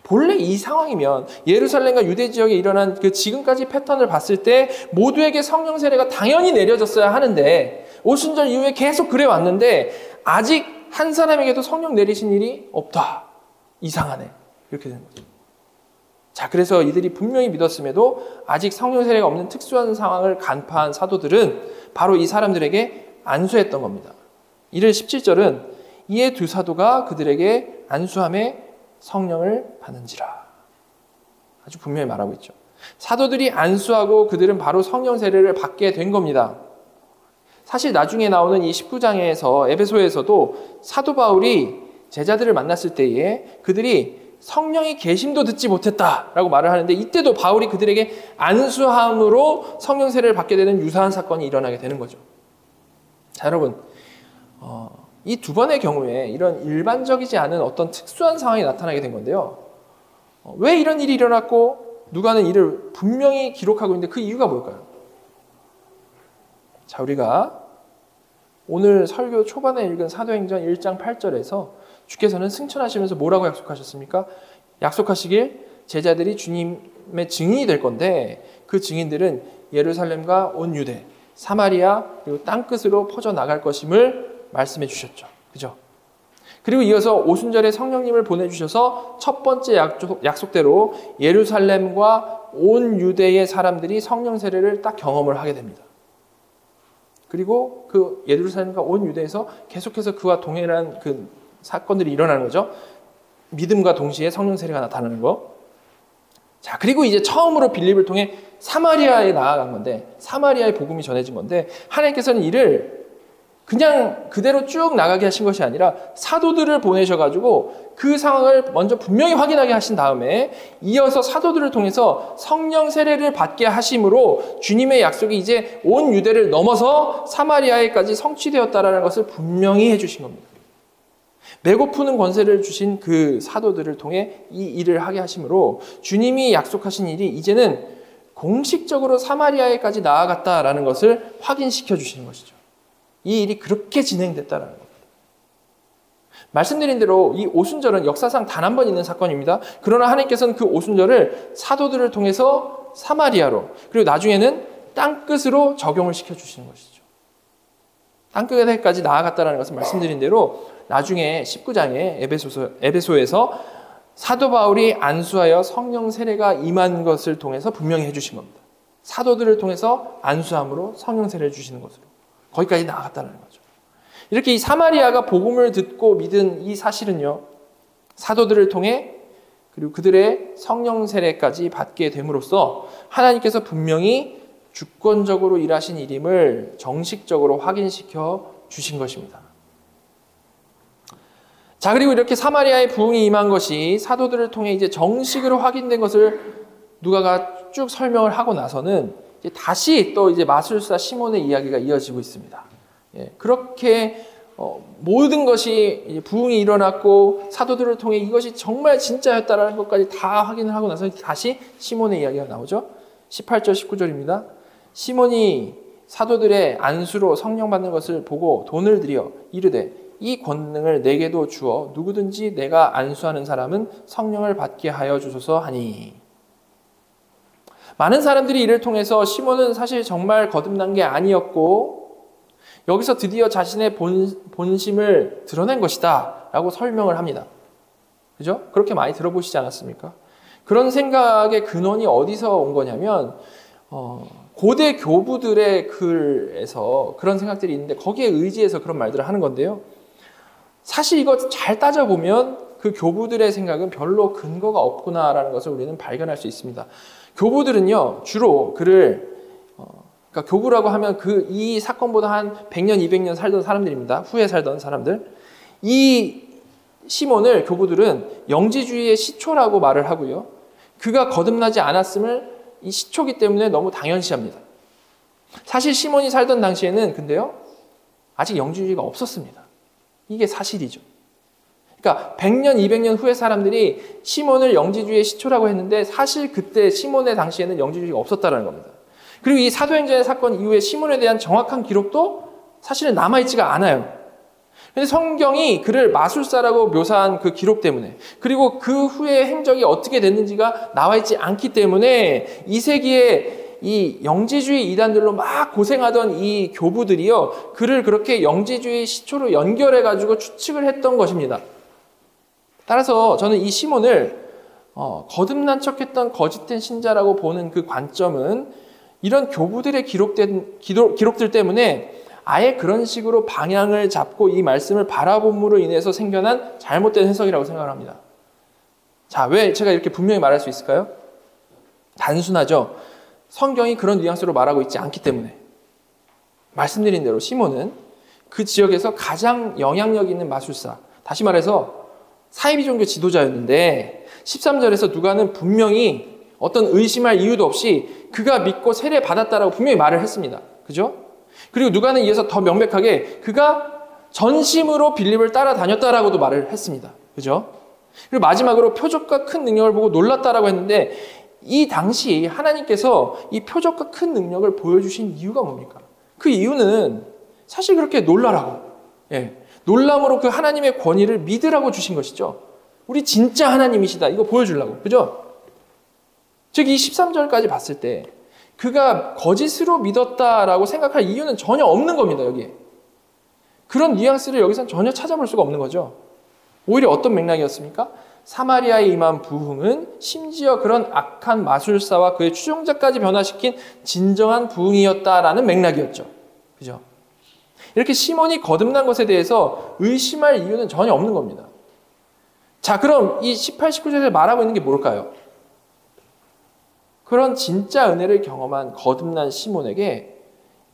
본래 이 상황이면 예루살렘과 유대 지역에 일어난 그 지금까지 패턴을 봤을 때 모두에게 성령 세례가 당연히 내려졌어야 하는데 오순절 이후에 계속 그래 왔는데 아직 한 사람에게도 성령 내리신 일이 없다. 이상하네. 이렇게 되는 거죠. 자, 그래서 이들이 분명히 믿었음에도 아직 성령 세례가 없는 특수한 상황을 간파한 사도들은 바로 이 사람들에게 안수했던 겁니다. 이를 17절은 이에 두 사도가 그들에게 안수함에 성령을 받는지라. 아주 분명히 말하고 있죠. 사도들이 안수하고 그들은 바로 성령 세례를 받게 된 겁니다. 사실 나중에 나오는 이 19장에서 에베소에서도 사도 바울이 제자들을 만났을 때에 그들이 성령의 계심도 듣지 못했다라고 말을 하는데 이때도 바울이 그들에게 안수함으로 성령 세례를 받게 되는 유사한 사건이 일어나게 되는 거죠. 자, 여러분, 이 두 번의 경우에 이런 일반적이지 않은 어떤 특수한 상황이 나타나게 된 건데요. 왜 이런 일이 일어났고 누가는 이를 분명히 기록하고 있는데 그 이유가 뭘까요? 자, 우리가 오늘 설교 초반에 읽은 사도행전 1장 8절에서 주께서는 승천하시면서 뭐라고 약속하셨습니까? 약속하시길 제자들이 주님의 증인이 될 건데 그 증인들은 예루살렘과 온 유대, 사마리아 그리고 땅끝으로 퍼져나갈 것임을 말씀해 주셨죠. 그죠? 그리고 이어서 오순절에 성령님을 보내주셔서 첫 번째 약속대로 예루살렘과 온 유대의 사람들이 성령 세례를 딱 경험을 하게 됩니다. 그리고 그 예루살렘과 온 유대에서 계속해서 그와 동일한 그 사건들이 일어나는 거죠. 믿음과 동시에 성령 세례가 나타나는 거. 자, 그리고 이제 처음으로 빌립을 통해 사마리아에 나아간 건데, 사마리아의 복음이 전해진 건데, 하나님께서는 이를 그냥 그대로 쭉 나가게 하신 것이 아니라 사도들을 보내셔가지고 그 상황을 먼저 분명히 확인하게 하신 다음에 이어서 사도들을 통해서 성령 세례를 받게 하심으로 주님의 약속이 이제 온 유대를 넘어서 사마리아에까지 성취되었다라는 것을 분명히 해주신 겁니다. 배고프는 권세를 주신 그 사도들을 통해 이 일을 하게 하심으로 주님이 약속하신 일이 이제는 공식적으로 사마리아에까지 나아갔다라는 것을 확인시켜 주시는 것이죠. 이 일이 그렇게 진행됐다는 겁니다. 말씀드린 대로 이 오순절은 역사상 단 한 번 있는 사건입니다. 그러나 하나님께서는 그 오순절을 사도들을 통해서 사마리아로 그리고 나중에는 땅끝으로 적용을 시켜주시는 것이죠. 땅끝에까지 나아갔다는 것은 말씀드린 대로 나중에 19장에 에베소에서 사도 바울이 안수하여 성령 세례가 임한 것을 통해서 분명히 해주신 겁니다. 사도들을 통해서 안수함으로 성령 세례를 주시는 것으로 거기까지 나아갔다는 거죠. 이렇게 이 사마리아가 복음을 듣고 믿은 이 사실은요, 사도들을 통해 그리고 그들의 성령 세례까지 받게 됨으로써 하나님께서 분명히 주권적으로 일하신 일임을 정식적으로 확인시켜 주신 것입니다. 자, 그리고 이렇게 사마리아의 부흥이 임한 것이 사도들을 통해 이제 정식으로 확인된 것을 누가가 쭉 설명을 하고 나서는 이제 다시 또 이제 마술사 시몬의 이야기가 이어지고 있습니다. 예, 그렇게 모든 것이 이제 부흥이 일어났고 사도들을 통해 이것이 정말 진짜였다라는 것까지 다 확인을 하고 나서 다시 시몬의 이야기가 나오죠. 18절 19절입니다. 시몬이 사도들의 안수로 성령 받는 것을 보고 돈을 들여 이르되 이 권능을 내게도 주어 누구든지 내가 안수하는 사람은 성령을 받게 하여 주소서 하니. 많은 사람들이 이를 통해서 시몬은 사실 정말 거듭난 게 아니었고 여기서 드디어 자신의 본심을 드러낸 것이다 라고 설명을 합니다. 그죠? 그렇게 많이 들어보시지 않았습니까? 그런 생각의 근원이 어디서 온 거냐면 고대 교부들의 글에서 그런 생각들이 있는데 거기에 의지해서 그런 말들을 하는 건데요. 사실 이거 잘 따져보면 그 교부들의 생각은 별로 근거가 없구나라는 것을 우리는 발견할 수 있습니다. 교부들은요, 주로 그러니까 교부라고 하면 이 사건보다 한 100년, 200년 살던 사람들입니다. 후에 살던 사람들. 이 시몬을 교부들은 영지주의의 시초라고 말을 하고요. 그가 거듭나지 않았음을 이 시초기 때문에 너무 당연시합니다. 사실 시몬이 살던 당시에는 근데요, 아직 영지주의가 없었습니다. 이게 사실이죠. 그러니까 100년, 200년 후의 사람들이 시몬을 영지주의의 시초라고 했는데 사실 그때 시몬의 당시에는 영지주의가 없었다는 겁니다. 그리고 이 사도행전의 사건 이후에 시몬에 대한 정확한 기록도 사실은 남아있지가 않아요. 근데 성경이 그를 마술사라고 묘사한 그 기록 때문에 그리고 그 후에 행적이 어떻게 됐는지가 나와있지 않기 때문에 이 세기에 이 영지주의 이단들로 막 고생하던 이 교부들이요, 그를 그렇게 영지주의 시초로 연결해가지고 추측을 했던 것입니다. 따라서 저는 이 시몬을 거듭난 척했던 거짓된 신자라고 보는 그 관점은 이런 교부들의 기록들 때문에 아예 그런 식으로 방향을 잡고 이 말씀을 바라봄으로 인해서 생겨난 잘못된 해석이라고 생각을 합니다. 자, 왜 제가 이렇게 분명히 말할 수 있을까요? 단순하죠. 성경이 그런 뉘앙스로 말하고 있지 않기 때문에. 말씀드린 대로 시몬은 그 지역에서 가장 영향력 있는 마술사, 다시 말해서 사이비 종교 지도자였는데 13절에서 누가는 분명히 어떤 의심할 이유도 없이 그가 믿고 세례 받았다라고 분명히 말을 했습니다. 그죠? 그리고 누가는 이어서 더 명백하게 그가 전심으로 빌립을 따라다녔다라고도 말을 했습니다. 그죠? 그리고 마지막으로 표적과 큰 능력을 보고 놀랐다라고 했는데 이 당시 하나님께서 이 표적과 큰 능력을 보여주신 이유가 뭡니까? 그 이유는 사실 그렇게 놀라라고. 예. 놀람으로 그 하나님의 권위를 믿으라고 주신 것이죠. 우리 진짜 하나님이시다. 이거 보여주려고. 그죠? 즉, 이 13절까지 봤을 때 그가 거짓으로 믿었다라고 생각할 이유는 전혀 없는 겁니다. 여기에. 그런 뉘앙스를 여기서는 전혀 찾아볼 수가 없는 거죠. 오히려 어떤 맥락이었습니까? 사마리아에 임한 부흥은 심지어 그런 악한 마술사와 그의 추종자까지 변화시킨 진정한 부흥이었다라는 맥락이었죠. 그죠? 이렇게 시몬이 거듭난 것에 대해서 의심할 이유는 전혀 없는 겁니다. 자, 그럼 이 18, 19절에서 말하고 있는 게 뭘까요? 그런 진짜 은혜를 경험한 거듭난 시몬에게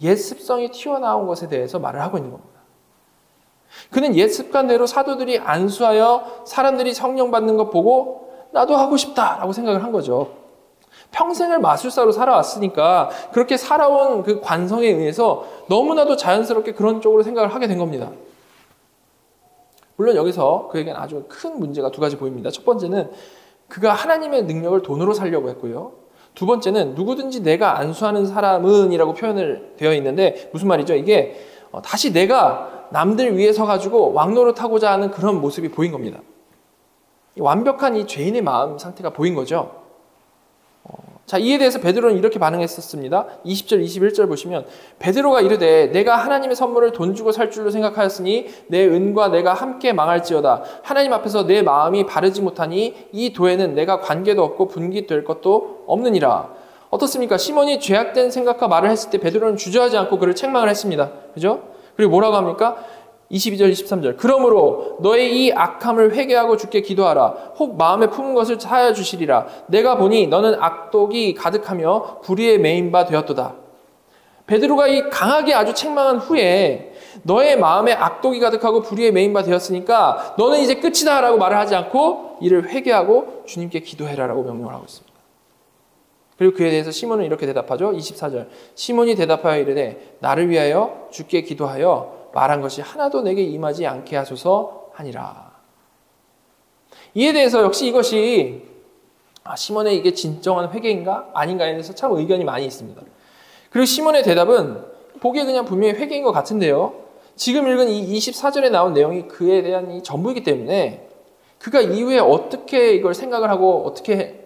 옛 습성이 튀어나온 것에 대해서 말을 하고 있는 겁니다. 그는 옛 습관대로 사도들이 안수하여 사람들이 성령 받는 것 보고 나도 하고 싶다라고 생각을 한 거죠. 평생을 마술사로 살아왔으니까 그렇게 살아온 그 관성에 의해서 너무나도 자연스럽게 그런 쪽으로 생각을 하게 된 겁니다. 물론 여기서 그에게는 아주 큰 문제가 두 가지 보입니다. 첫 번째는 그가 하나님의 능력을 돈으로 살려고 했고요. 두 번째는 누구든지 내가 안수하는 사람은 이라고 표현을 되어 있는데 무슨 말이죠? 이게 다시 내가 남들 위에 서가지고 왕노릇하고자 하는 그런 모습이 보인 겁니다. 완벽한 이 죄인의 마음 상태가 보인 거죠. 자, 이에 대해서 베드로는 이렇게 반응했었습니다. 20절, 21절 보시면 베드로가 이르되 내가 하나님의 선물을 돈 주고 살 줄로 생각하였으니 내 은과 내가 함께 망할지어다. 하나님 앞에서 내 마음이 바르지 못하니 이 도에는 내가 관계도 없고 분깃될 것도 없느니라. 어떻습니까? 시몬이 죄악된 생각과 말을 했을 때 베드로는 주저하지 않고 그를 책망을 했습니다. 그죠? 그리고 뭐라고 합니까? 22절, 23절. 그러므로 너의 이 악함을 회개하고 주께 기도하라. 혹 마음에 품은 것을 사하여 주시리라. 내가 보니 너는 악독이 가득하며 불의에 매인 바 되었도다. 베드로가 이 강하게 아주 책망한 후에 너의 마음에 악독이 가득하고 불의에 매인 바 되었으니까 너는 이제 끝이다 라고 말을 하지 않고 이를 회개하고 주님께 기도해라 라고 명령을 하고 있습니다. 그리고 그에 대해서 시몬은 이렇게 대답하죠. 24절. 시몬이 대답하여 이르되 나를 위하여 주께 기도하여 말한 것이 하나도 내게 임하지 않게 하소서 하니라. 이에 대해서 역시 이것이 시몬의 이게 진정한 회개인가 아닌가에 대해서 참 의견이 많이 있습니다. 그리고 시몬의 대답은 보기에 그냥 분명히 회개인 것 같은데요. 지금 읽은 이 24절에 나온 내용이 그에 대한 이 전부이기 때문에 그가 이후에 어떻게 이걸 생각을 하고 어떻게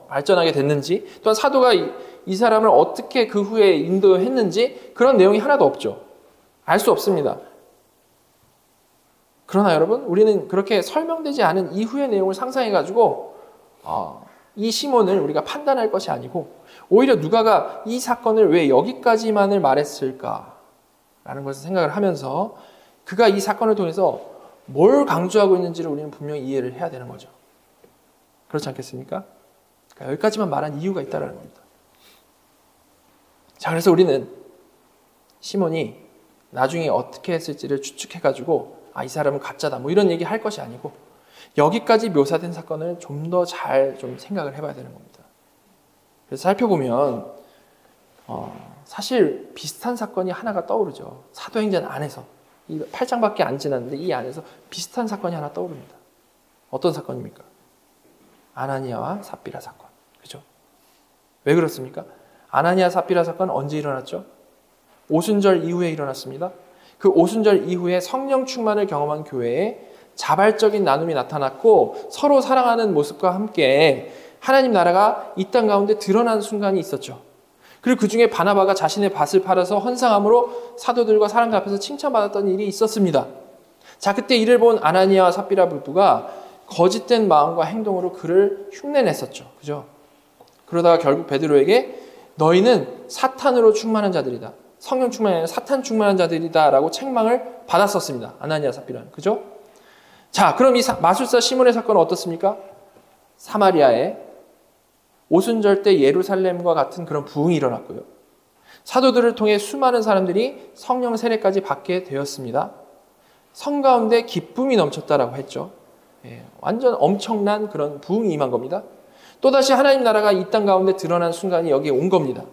발전하게 됐는지 또한 사도가 이 사람을 어떻게 그 후에 인도했는지 그런 내용이 하나도 없죠. 알 수 없습니다. 그러나 여러분, 우리는 그렇게 설명되지 않은 이후의 내용을 상상해가지고 이 시몬을 우리가 판단할 것이 아니고 오히려 누가가 이 사건을 왜 여기까지만을 말했을까라는 것을 생각을 하면서 그가 이 사건을 통해서 뭘 강조하고 있는지를 우리는 분명히 이해를 해야 되는 거죠. 그렇지 않겠습니까? 그러니까 여기까지만 말한 이유가 있다는 겁니다. 자, 그래서 우리는 시몬이 나중에 어떻게 했을지를 추측해가지고 이 사람은 가짜다 뭐 이런 얘기 할 것이 아니고 여기까지 묘사된 사건을 좀 더 잘 좀 생각을 해봐야 되는 겁니다. 그래서 살펴보면 사실 비슷한 사건이 하나가 떠오르죠. 사도행전 안에서 이 8장밖에 안 지났는데 이 안에서 비슷한 사건이 하나 떠오릅니다. 어떤 사건입니까? 아나니아와 삽비라 사건. 그죠? 왜 그렇습니까? 아나니아 삽비라 사건은 언제 일어났죠? 오순절 이후에 일어났습니다. 그 오순절 이후에 성령 충만을 경험한 교회에 자발적인 나눔이 나타났고 서로 사랑하는 모습과 함께 하나님 나라가 이 땅 가운데 드러난 순간이 있었죠. 그리고 그 중에 바나바가 자신의 밭을 팔아서 헌상함으로 사도들과 사람들 앞에서 칭찬받았던 일이 있었습니다. 자, 그때 이를 본 아나니아와 삽비라 부부가 거짓된 마음과 행동으로 그를 흉내냈었죠. 그죠? 그러다가 결국 베드로에게 너희는 사탄으로 충만한 자들이다. 성령 충만이 아니라 사탄 충만한 자들이다 라고 책망을 받았었습니다. 아나니아 삽비라는. 그죠? 자, 그럼 이 마술사 시몬의 사건은 어떻습니까? 사마리아에 오순절 때 예루살렘과 같은 그런 부흥이 일어났고요. 사도들을 통해 수많은 사람들이 성령 세례까지 받게 되었습니다. 성 가운데 기쁨이 넘쳤다라고 했죠. 완전 엄청난 그런 부흥이 임한 겁니다. 또다시 하나님 나라가 이 땅 가운데 드러난 순간이 여기에 온 겁니다.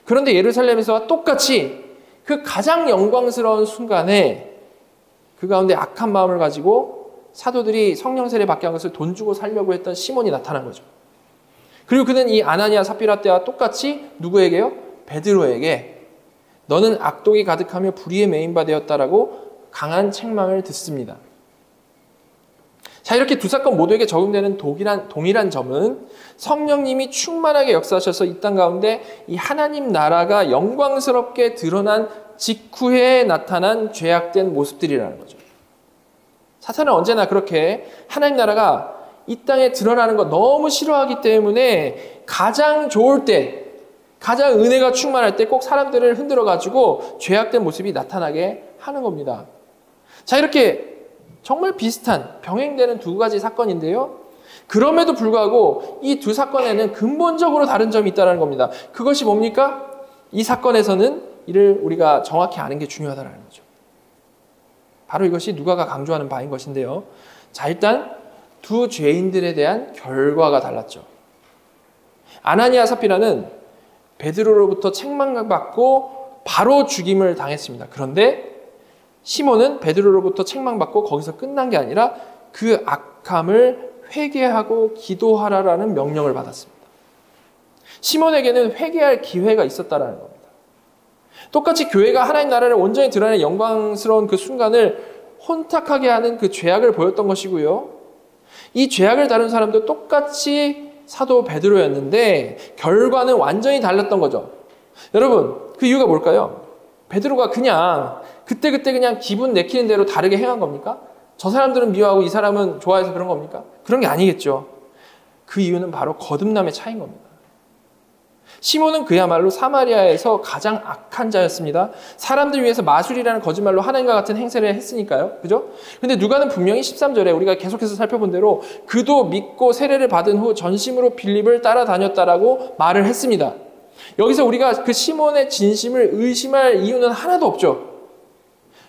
그런데 예루살렘에서와 똑같이 그 가장 영광스러운 순간에 그 가운데 악한 마음을 가지고 사도들이 성령 세례 받게 한 것을 돈 주고 살려고 했던 시몬이 나타난 거죠. 그리고 그는 이 아나니아 삽비라 때와 똑같이 누구에게요? 베드로에게 너는 악독이 가득하며 불의에 매인 바 되었다라고 강한 책망을 듣습니다. 자, 이렇게 두 사건 모두에게 적용되는 동일한 점은 성령님이 충만하게 역사하셔서 이 땅 가운데 이 하나님 나라가 영광스럽게 드러난 직후에 나타난 죄악된 모습들이라는 거죠. 사탄은 언제나 그렇게 하나님 나라가 이 땅에 드러나는 거 너무 싫어하기 때문에 가장 좋을 때, 가장 은혜가 충만할 때 꼭 사람들을 흔들어가지고 죄악된 모습이 나타나게 하는 겁니다. 자, 이렇게 정말 비슷한 병행되는 두 가지 사건인데요. 그럼에도 불구하고 이 두 사건에는 근본적으로 다른 점이 있다는 겁니다. 그것이 뭡니까? 이 사건에서는 이를 우리가 정확히 아는 게 중요하다는 거죠. 바로 이것이 누가가 강조하는 바인 것인데요. 자, 일단 두 죄인들에 대한 결과가 달랐죠. 아나니아 삽비라는 베드로로부터 책망받고 바로 죽임을 당했습니다. 그런데 시몬은 베드로로부터 책망받고 거기서 끝난 게 아니라 그 악함을 회개하고 기도하라라는 명령을 받았습니다. 시몬에게는 회개할 기회가 있었다라는 겁니다. 똑같이 교회가 하나님 나라를 온전히 드러내는 영광스러운 그 순간을 혼탁하게 하는 그 죄악을 보였던 것이고요. 이 죄악을 다룬 사람도 똑같이 사도 베드로였는데 결과는 완전히 달랐던 거죠. 여러분, 그 이유가 뭘까요? 베드로가 그냥 그때그때 그냥 기분 내키는 대로 다르게 행한 겁니까? 저 사람들은 미워하고 이 사람은 좋아해서 그런 겁니까? 그런 게 아니겠죠. 그 이유는 바로 거듭남의 차이인 겁니다. 시몬은 그야말로 사마리아에서 가장 악한 자였습니다. 사람들 위해서 마술이라는 거짓말로 하나님과 같은 행세를 했으니까요. 그죠? 근데 누가는 분명히 13절에 우리가 계속해서 살펴본 대로 그도 믿고 세례를 받은 후 전심으로 빌립을 따라다녔다라고 말을 했습니다. 여기서 우리가 그 시몬의 진심을 의심할 이유는 하나도 없죠.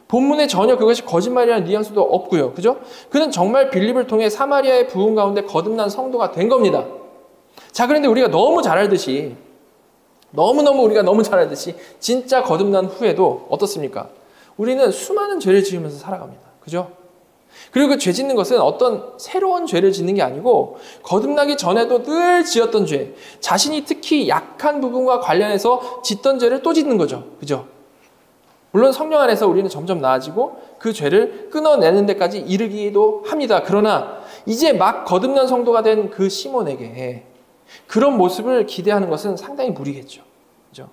본문에 전혀 그것이 거짓말이라는 뉘앙스도 없고요. 그죠? 그는 정말 빌립을 통해 사마리아의 부흥 가운데 거듭난 성도가 된 겁니다. 자, 그런데 우리가 너무 잘 알듯이 우리가 너무 잘 알듯이 진짜 거듭난 후에도 어떻습니까? 우리는 수많은 죄를 지으면서 살아갑니다. 그죠? 그리고 그 죄 짓는 것은 어떤 새로운 죄를 짓는 게 아니고 거듭나기 전에도 늘 지었던 죄, 자신이 특히 약한 부분과 관련해서 짓던 죄를 또 짓는 거죠. 그죠? 물론 성령 안에서 우리는 점점 나아지고 그 죄를 끊어내는 데까지 이르기도 합니다. 그러나 이제 막 거듭난 성도가 된 그 시몬에게 그런 모습을 기대하는 것은 상당히 무리겠죠. 그죠?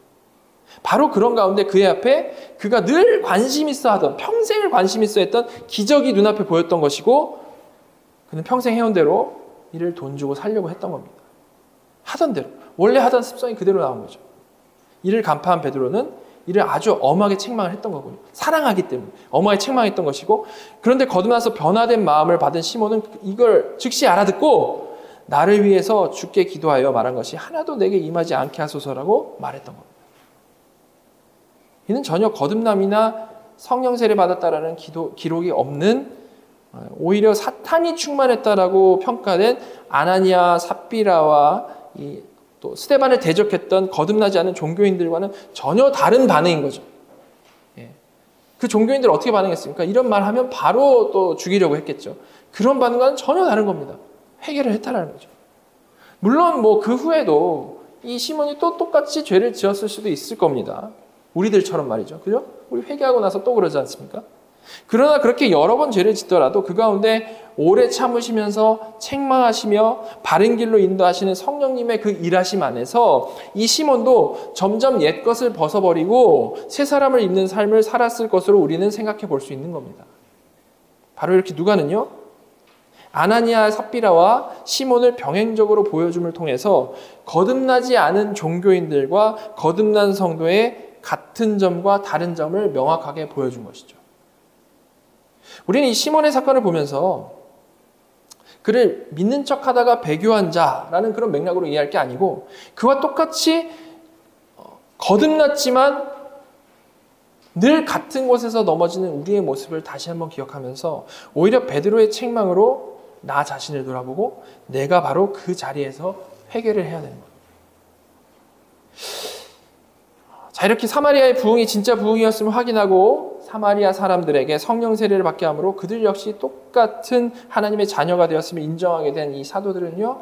바로 그런 가운데 그의 앞에 그가 늘 관심 있어 하던, 평생을 관심 있어 했던 기적이 눈앞에 보였던 것이고 그는 평생 해온 대로 이를 돈 주고 살려고 했던 겁니다. 하던 대로, 원래 하던 습성이 그대로 나온 거죠. 이를 간파한 베드로는 이를 아주 엄하게 책망을 했던 거군요. 사랑하기 때문에 엄하게 책망했던 것이고, 그런데 거듭나서 변화된 마음을 받은 시몬은 이걸 즉시 알아듣고 나를 위해서 주께 기도하여 말한 것이 하나도 내게 임하지 않게 하소서라고 말했던 겁니다. 이는 전혀 거듭남이나 성령 세례 받았다라는 기록이 없는, 오히려 사탄이 충만했다라고 평가된 아나니아 삽비라와 또 스데반을 대적했던 거듭나지 않은 종교인들과는 전혀 다른 반응인 거죠. 그 종교인들 어떻게 반응했습니까? 이런 말 하면 바로 또 죽이려고 했겠죠. 그런 반응과는 전혀 다른 겁니다. 회개를 했다라는 거죠. 물론 그 후에도 이 시몬이 또 똑같이 죄를 지었을 수도 있을 겁니다. 우리들처럼 말이죠. 그죠? 우리 회개하고 나서 또 그러지 않습니까? 그러나 그렇게 여러 번 죄를 짓더라도 그 가운데 오래 참으시면서 책망하시며 바른 길로 인도하시는 성령님의 그 일하심 안에서 이 시몬도 점점 옛것을 벗어버리고 새 사람을 입는 삶을 살았을 것으로 우리는 생각해 볼 수 있는 겁니다. 바로 이렇게 누가는요, 아나니아 삽비라와 시몬을 병행적으로 보여줌을 통해서 거듭나지 않은 종교인들과 거듭난 성도의 같은 점과 다른 점을 명확하게 보여준 것이죠. 우리는 이 시몬의 사건을 보면서 그를 믿는 척하다가 배교한 자라는 그런 맥락으로 이해할 게 아니고, 그와 똑같이 거듭났지만 늘 같은 곳에서 넘어지는 우리의 모습을 다시 한번 기억하면서 오히려 베드로의 책망으로 나 자신을 돌아보고 내가 바로 그 자리에서 회개를 해야 되는 거예요. 자, 이렇게 사마리아의 부흥이 진짜 부흥이었음을 확인하고 사마리아 사람들에게 성령 세례를 받게 하므로 그들 역시 똑같은 하나님의 자녀가 되었음을 인정하게 된 이 사도들은요,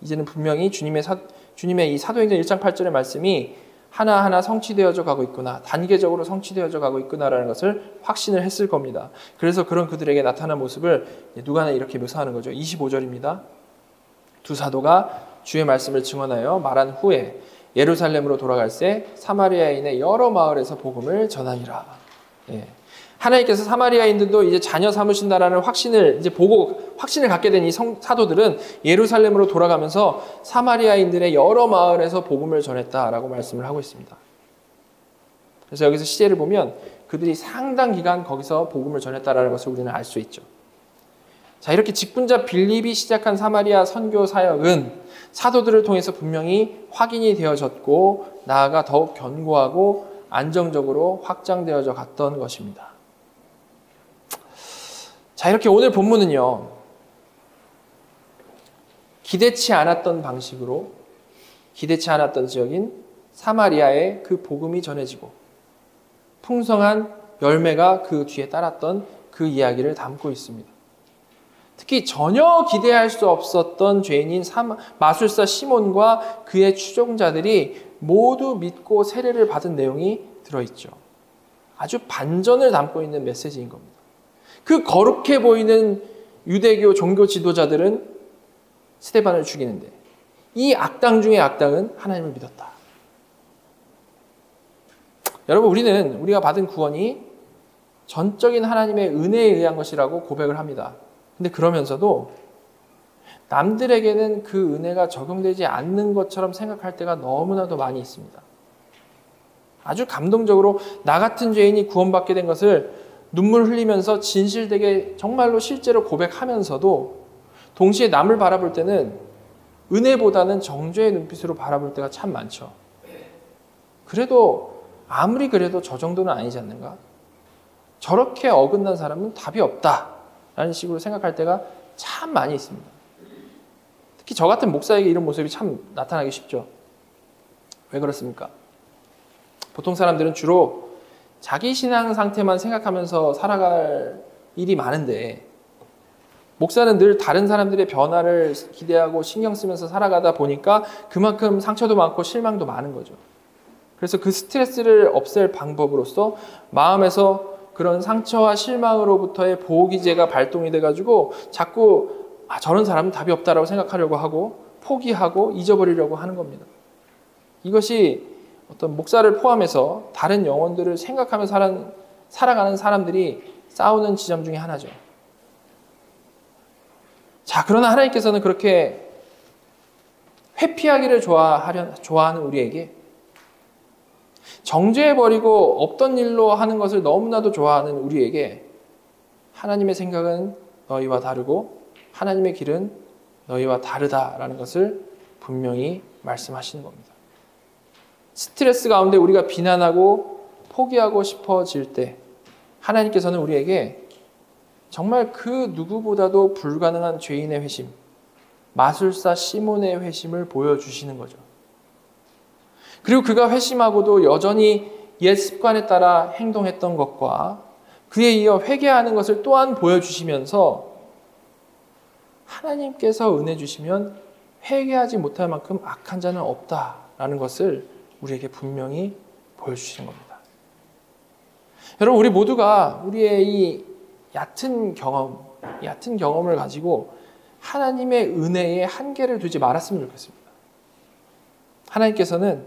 이제는 분명히 주님의 이 사도행전 1장 8절의 말씀이 하나하나 성취되어져 가고 있구나. 단계적으로 성취되어져 가고 있구나라는 것을 확신을 했을 겁니다. 그래서 그런 그들에게 나타난 모습을 누가는 이렇게 묘사하는 거죠. 25절입니다. 두 사도가 주의 말씀을 증언하여 말한 후에 예루살렘으로 돌아갈새 사마리아인의 여러 마을에서 복음을 전하니라. 예. 하나님께서 사마리아인들도 이제 자녀 삼으신다라는 확신을 이제 보고 확신을 갖게 된 이 사도들은 예루살렘으로 돌아가면서 사마리아인들의 여러 마을에서 복음을 전했다라고 말씀을 하고 있습니다. 그래서 여기서 시제를 보면 그들이 상당 기간 거기서 복음을 전했다라는 것을 우리는 알 수 있죠. 자, 이렇게 직분자 빌립이 시작한 사마리아 선교 사역은 사도들을 통해서 분명히 확인이 되어졌고 나아가 더욱 견고하고 안정적으로 확장되어져 갔던 것입니다. 자, 이렇게 오늘 본문은요, 기대치 않았던 방식으로 기대치 않았던 지역인 사마리아에 그 복음이 전해지고 풍성한 열매가 그 뒤에 따랐던 그 이야기를 담고 있습니다. 특히 전혀 기대할 수 없었던 죄인인 마술사 시몬과 그의 추종자들이 모두 믿고 세례를 받은 내용이 들어있죠. 아주 반전을 담고 있는 메시지인 겁니다. 그 거룩해 보이는 유대교 종교 지도자들은 스데반을 죽이는데 이 악당 중의 악당은 하나님을 믿었다. 여러분, 우리가 받은 구원이 전적인 하나님의 은혜에 의한 것이라고 고백을 합니다. 근데 그러면서도 남들에게는 그 은혜가 적용되지 않는 것처럼 생각할 때가 너무나도 많이 있습니다. 아주 감동적으로 나 같은 죄인이 구원받게 된 것을 눈물 흘리면서 진실되게 정말로 실제로 고백하면서도 동시에 남을 바라볼 때는 은혜보다는 정죄의 눈빛으로 바라볼 때가 참 많죠. 그래도 아무리 그래도 저 정도는 아니지 않는가? 저렇게 어긋난 사람은 답이 없다라는 식으로 생각할 때가 참 많이 있습니다. 특히 저 같은 목사에게 이런 모습이 참 나타나기 쉽죠. 왜 그렇습니까? 보통 사람들은 주로 자기 신앙 상태만 생각하면서 살아갈 일이 많은데 목사는 늘 다른 사람들의 변화를 기대하고 신경 쓰면서 살아가다 보니까 그만큼 상처도 많고 실망도 많은 거죠. 그래서 그 스트레스를 없앨 방법으로서 마음에서 그런 상처와 실망으로부터의 보호기제가 발동이 돼가지고 자꾸 저런 사람은 답이 없다라고 생각하려고 하고 포기하고 잊어버리려고 하는 겁니다. 이것이 어떤 목사를 포함해서 다른 영혼들을 생각하며 살아가는 사람들이 싸우는 지점 중에 하나죠. 자, 그러나 하나님께서는 그렇게 회피하기를 좋아하는 우리에게 정죄해버리고 없던 일로 하는 것을 너무나도 좋아하는 우리에게 하나님의 생각은 너희와 다르고 하나님의 길은 너희와 다르다라는 것을 분명히 말씀하시는 겁니다. 스트레스 가운데 우리가 비난하고 포기하고 싶어질 때 하나님께서는 우리에게 정말 그 누구보다도 불가능한 죄인의 회심, 마술사 시몬의 회심을 보여주시는 거죠. 그리고 그가 회심하고도 여전히 옛 습관에 따라 행동했던 것과 그에 이어 회개하는 것을 또한 보여주시면서 하나님께서 은혜 주시면 회개하지 못할 만큼 악한 자는 없다라는 것을 우리에게 분명히 보여주시는 겁니다. 여러분, 우리 모두가 우리의 이 얕은 경험을 가지고 하나님의 은혜에 한계를 두지 말았으면 좋겠습니다. 하나님께서는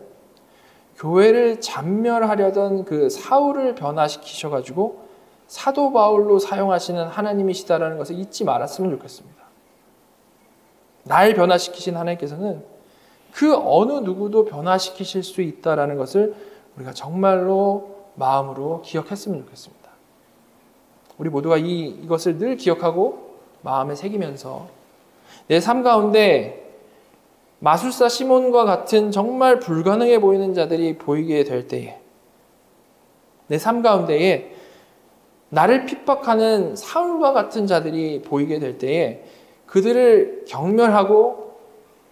교회를 잔멸하려던 그 사울을 변화시키셔가지고 사도 바울로 사용하시는 하나님이시다라는 것을 잊지 말았으면 좋겠습니다. 날 변화시키신 하나님께서는 그 어느 누구도 변화시키실 수 있다라는 것을 우리가 정말로 마음으로 기억했으면 좋겠습니다. 우리 모두가 이것을 늘 기억하고 마음에 새기면서 내 삶 가운데 마술사 시몬과 같은 정말 불가능해 보이는 자들이 보이게 될 때에 내 삶 가운데에 나를 핍박하는 사울과 같은 자들이 보이게 될 때에 그들을 경멸하고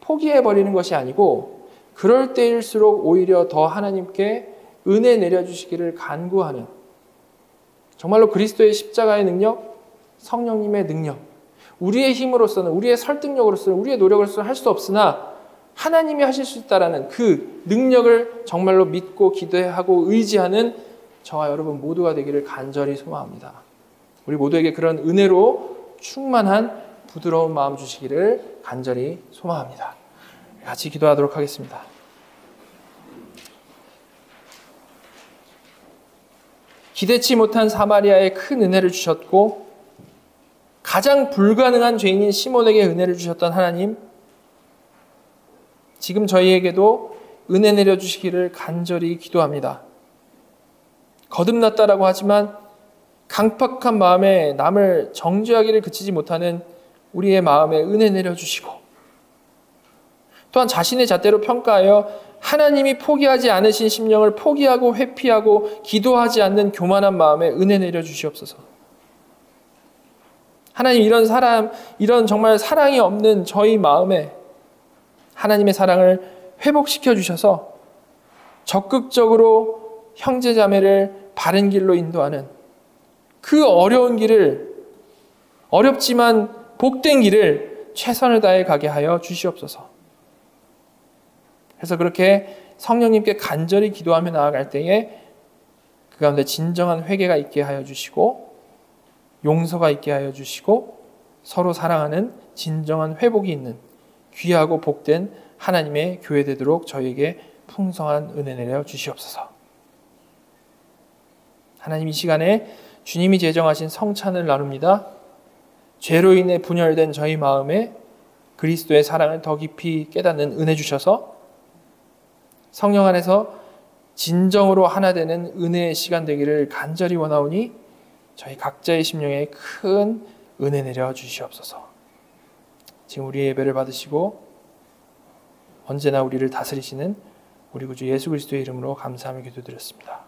포기해버리는 것이 아니고 그럴 때일수록 오히려 더 하나님께 은혜 내려주시기를 간구하는 정말로 그리스도의 십자가의 능력, 성령님의 능력, 우리의 힘으로서는 우리의 설득력으로서는 우리의 노력으로서는 할 수 없으나 하나님이 하실 수 있다라는 그 능력을 정말로 믿고 기대하고 의지하는 저와 여러분 모두가 되기를 간절히 소망합니다. 우리 모두에게 그런 은혜로 충만한 부드러운 마음 주시기를 간절히 소망합니다. 같이 기도하도록 하겠습니다. 기대치 못한 사마리아에 큰 은혜를 주셨고 가장 불가능한 죄인인 시몬에게 은혜를 주셨던 하나님, 지금 저희에게도 은혜 내려주시기를 간절히 기도합니다. 거듭났다라고 하지만 강팍한 마음에 남을 정죄하기를 그치지 못하는 우리의 마음에 은혜 내려주시고, 또한 자신의 잣대로 평가하여 하나님이 포기하지 않으신 심령을 포기하고 회피하고 기도하지 않는 교만한 마음에 은혜 내려주시옵소서. 하나님, 이런 정말 사랑이 없는 저희 마음에 하나님의 사랑을 회복시켜 주셔서 적극적으로 형제자매를 바른 길로 인도하는 그 어려운 길을, 어렵지만 복된 길을 최선을 다해 가게 하여 주시옵소서. 그래서 그렇게 성령님께 간절히 기도하며 나아갈 때에 그 가운데 진정한 회개가 있게 하여 주시고 용서가 있게 하여 주시고 서로 사랑하는 진정한 회복이 있는 귀하고 복된 하나님의 교회 되도록 저희에게 풍성한 은혜 내려 주시옵소서. 하나님, 이 시간에 주님이 제정하신 성찬을 나눕니다. 죄로 인해 분열된 저희 마음에 그리스도의 사랑을 더 깊이 깨닫는 은혜 주셔서 성령 안에서 진정으로 하나 되는 은혜의 시간 되기를 간절히 원하오니 저희 각자의 심령에 큰 은혜 내려 주시옵소서. 지금 우리의 예배를 받으시고 언제나 우리를 다스리시는 우리 구주 예수 그리스도의 이름으로 감사하며 기도드렸습니다.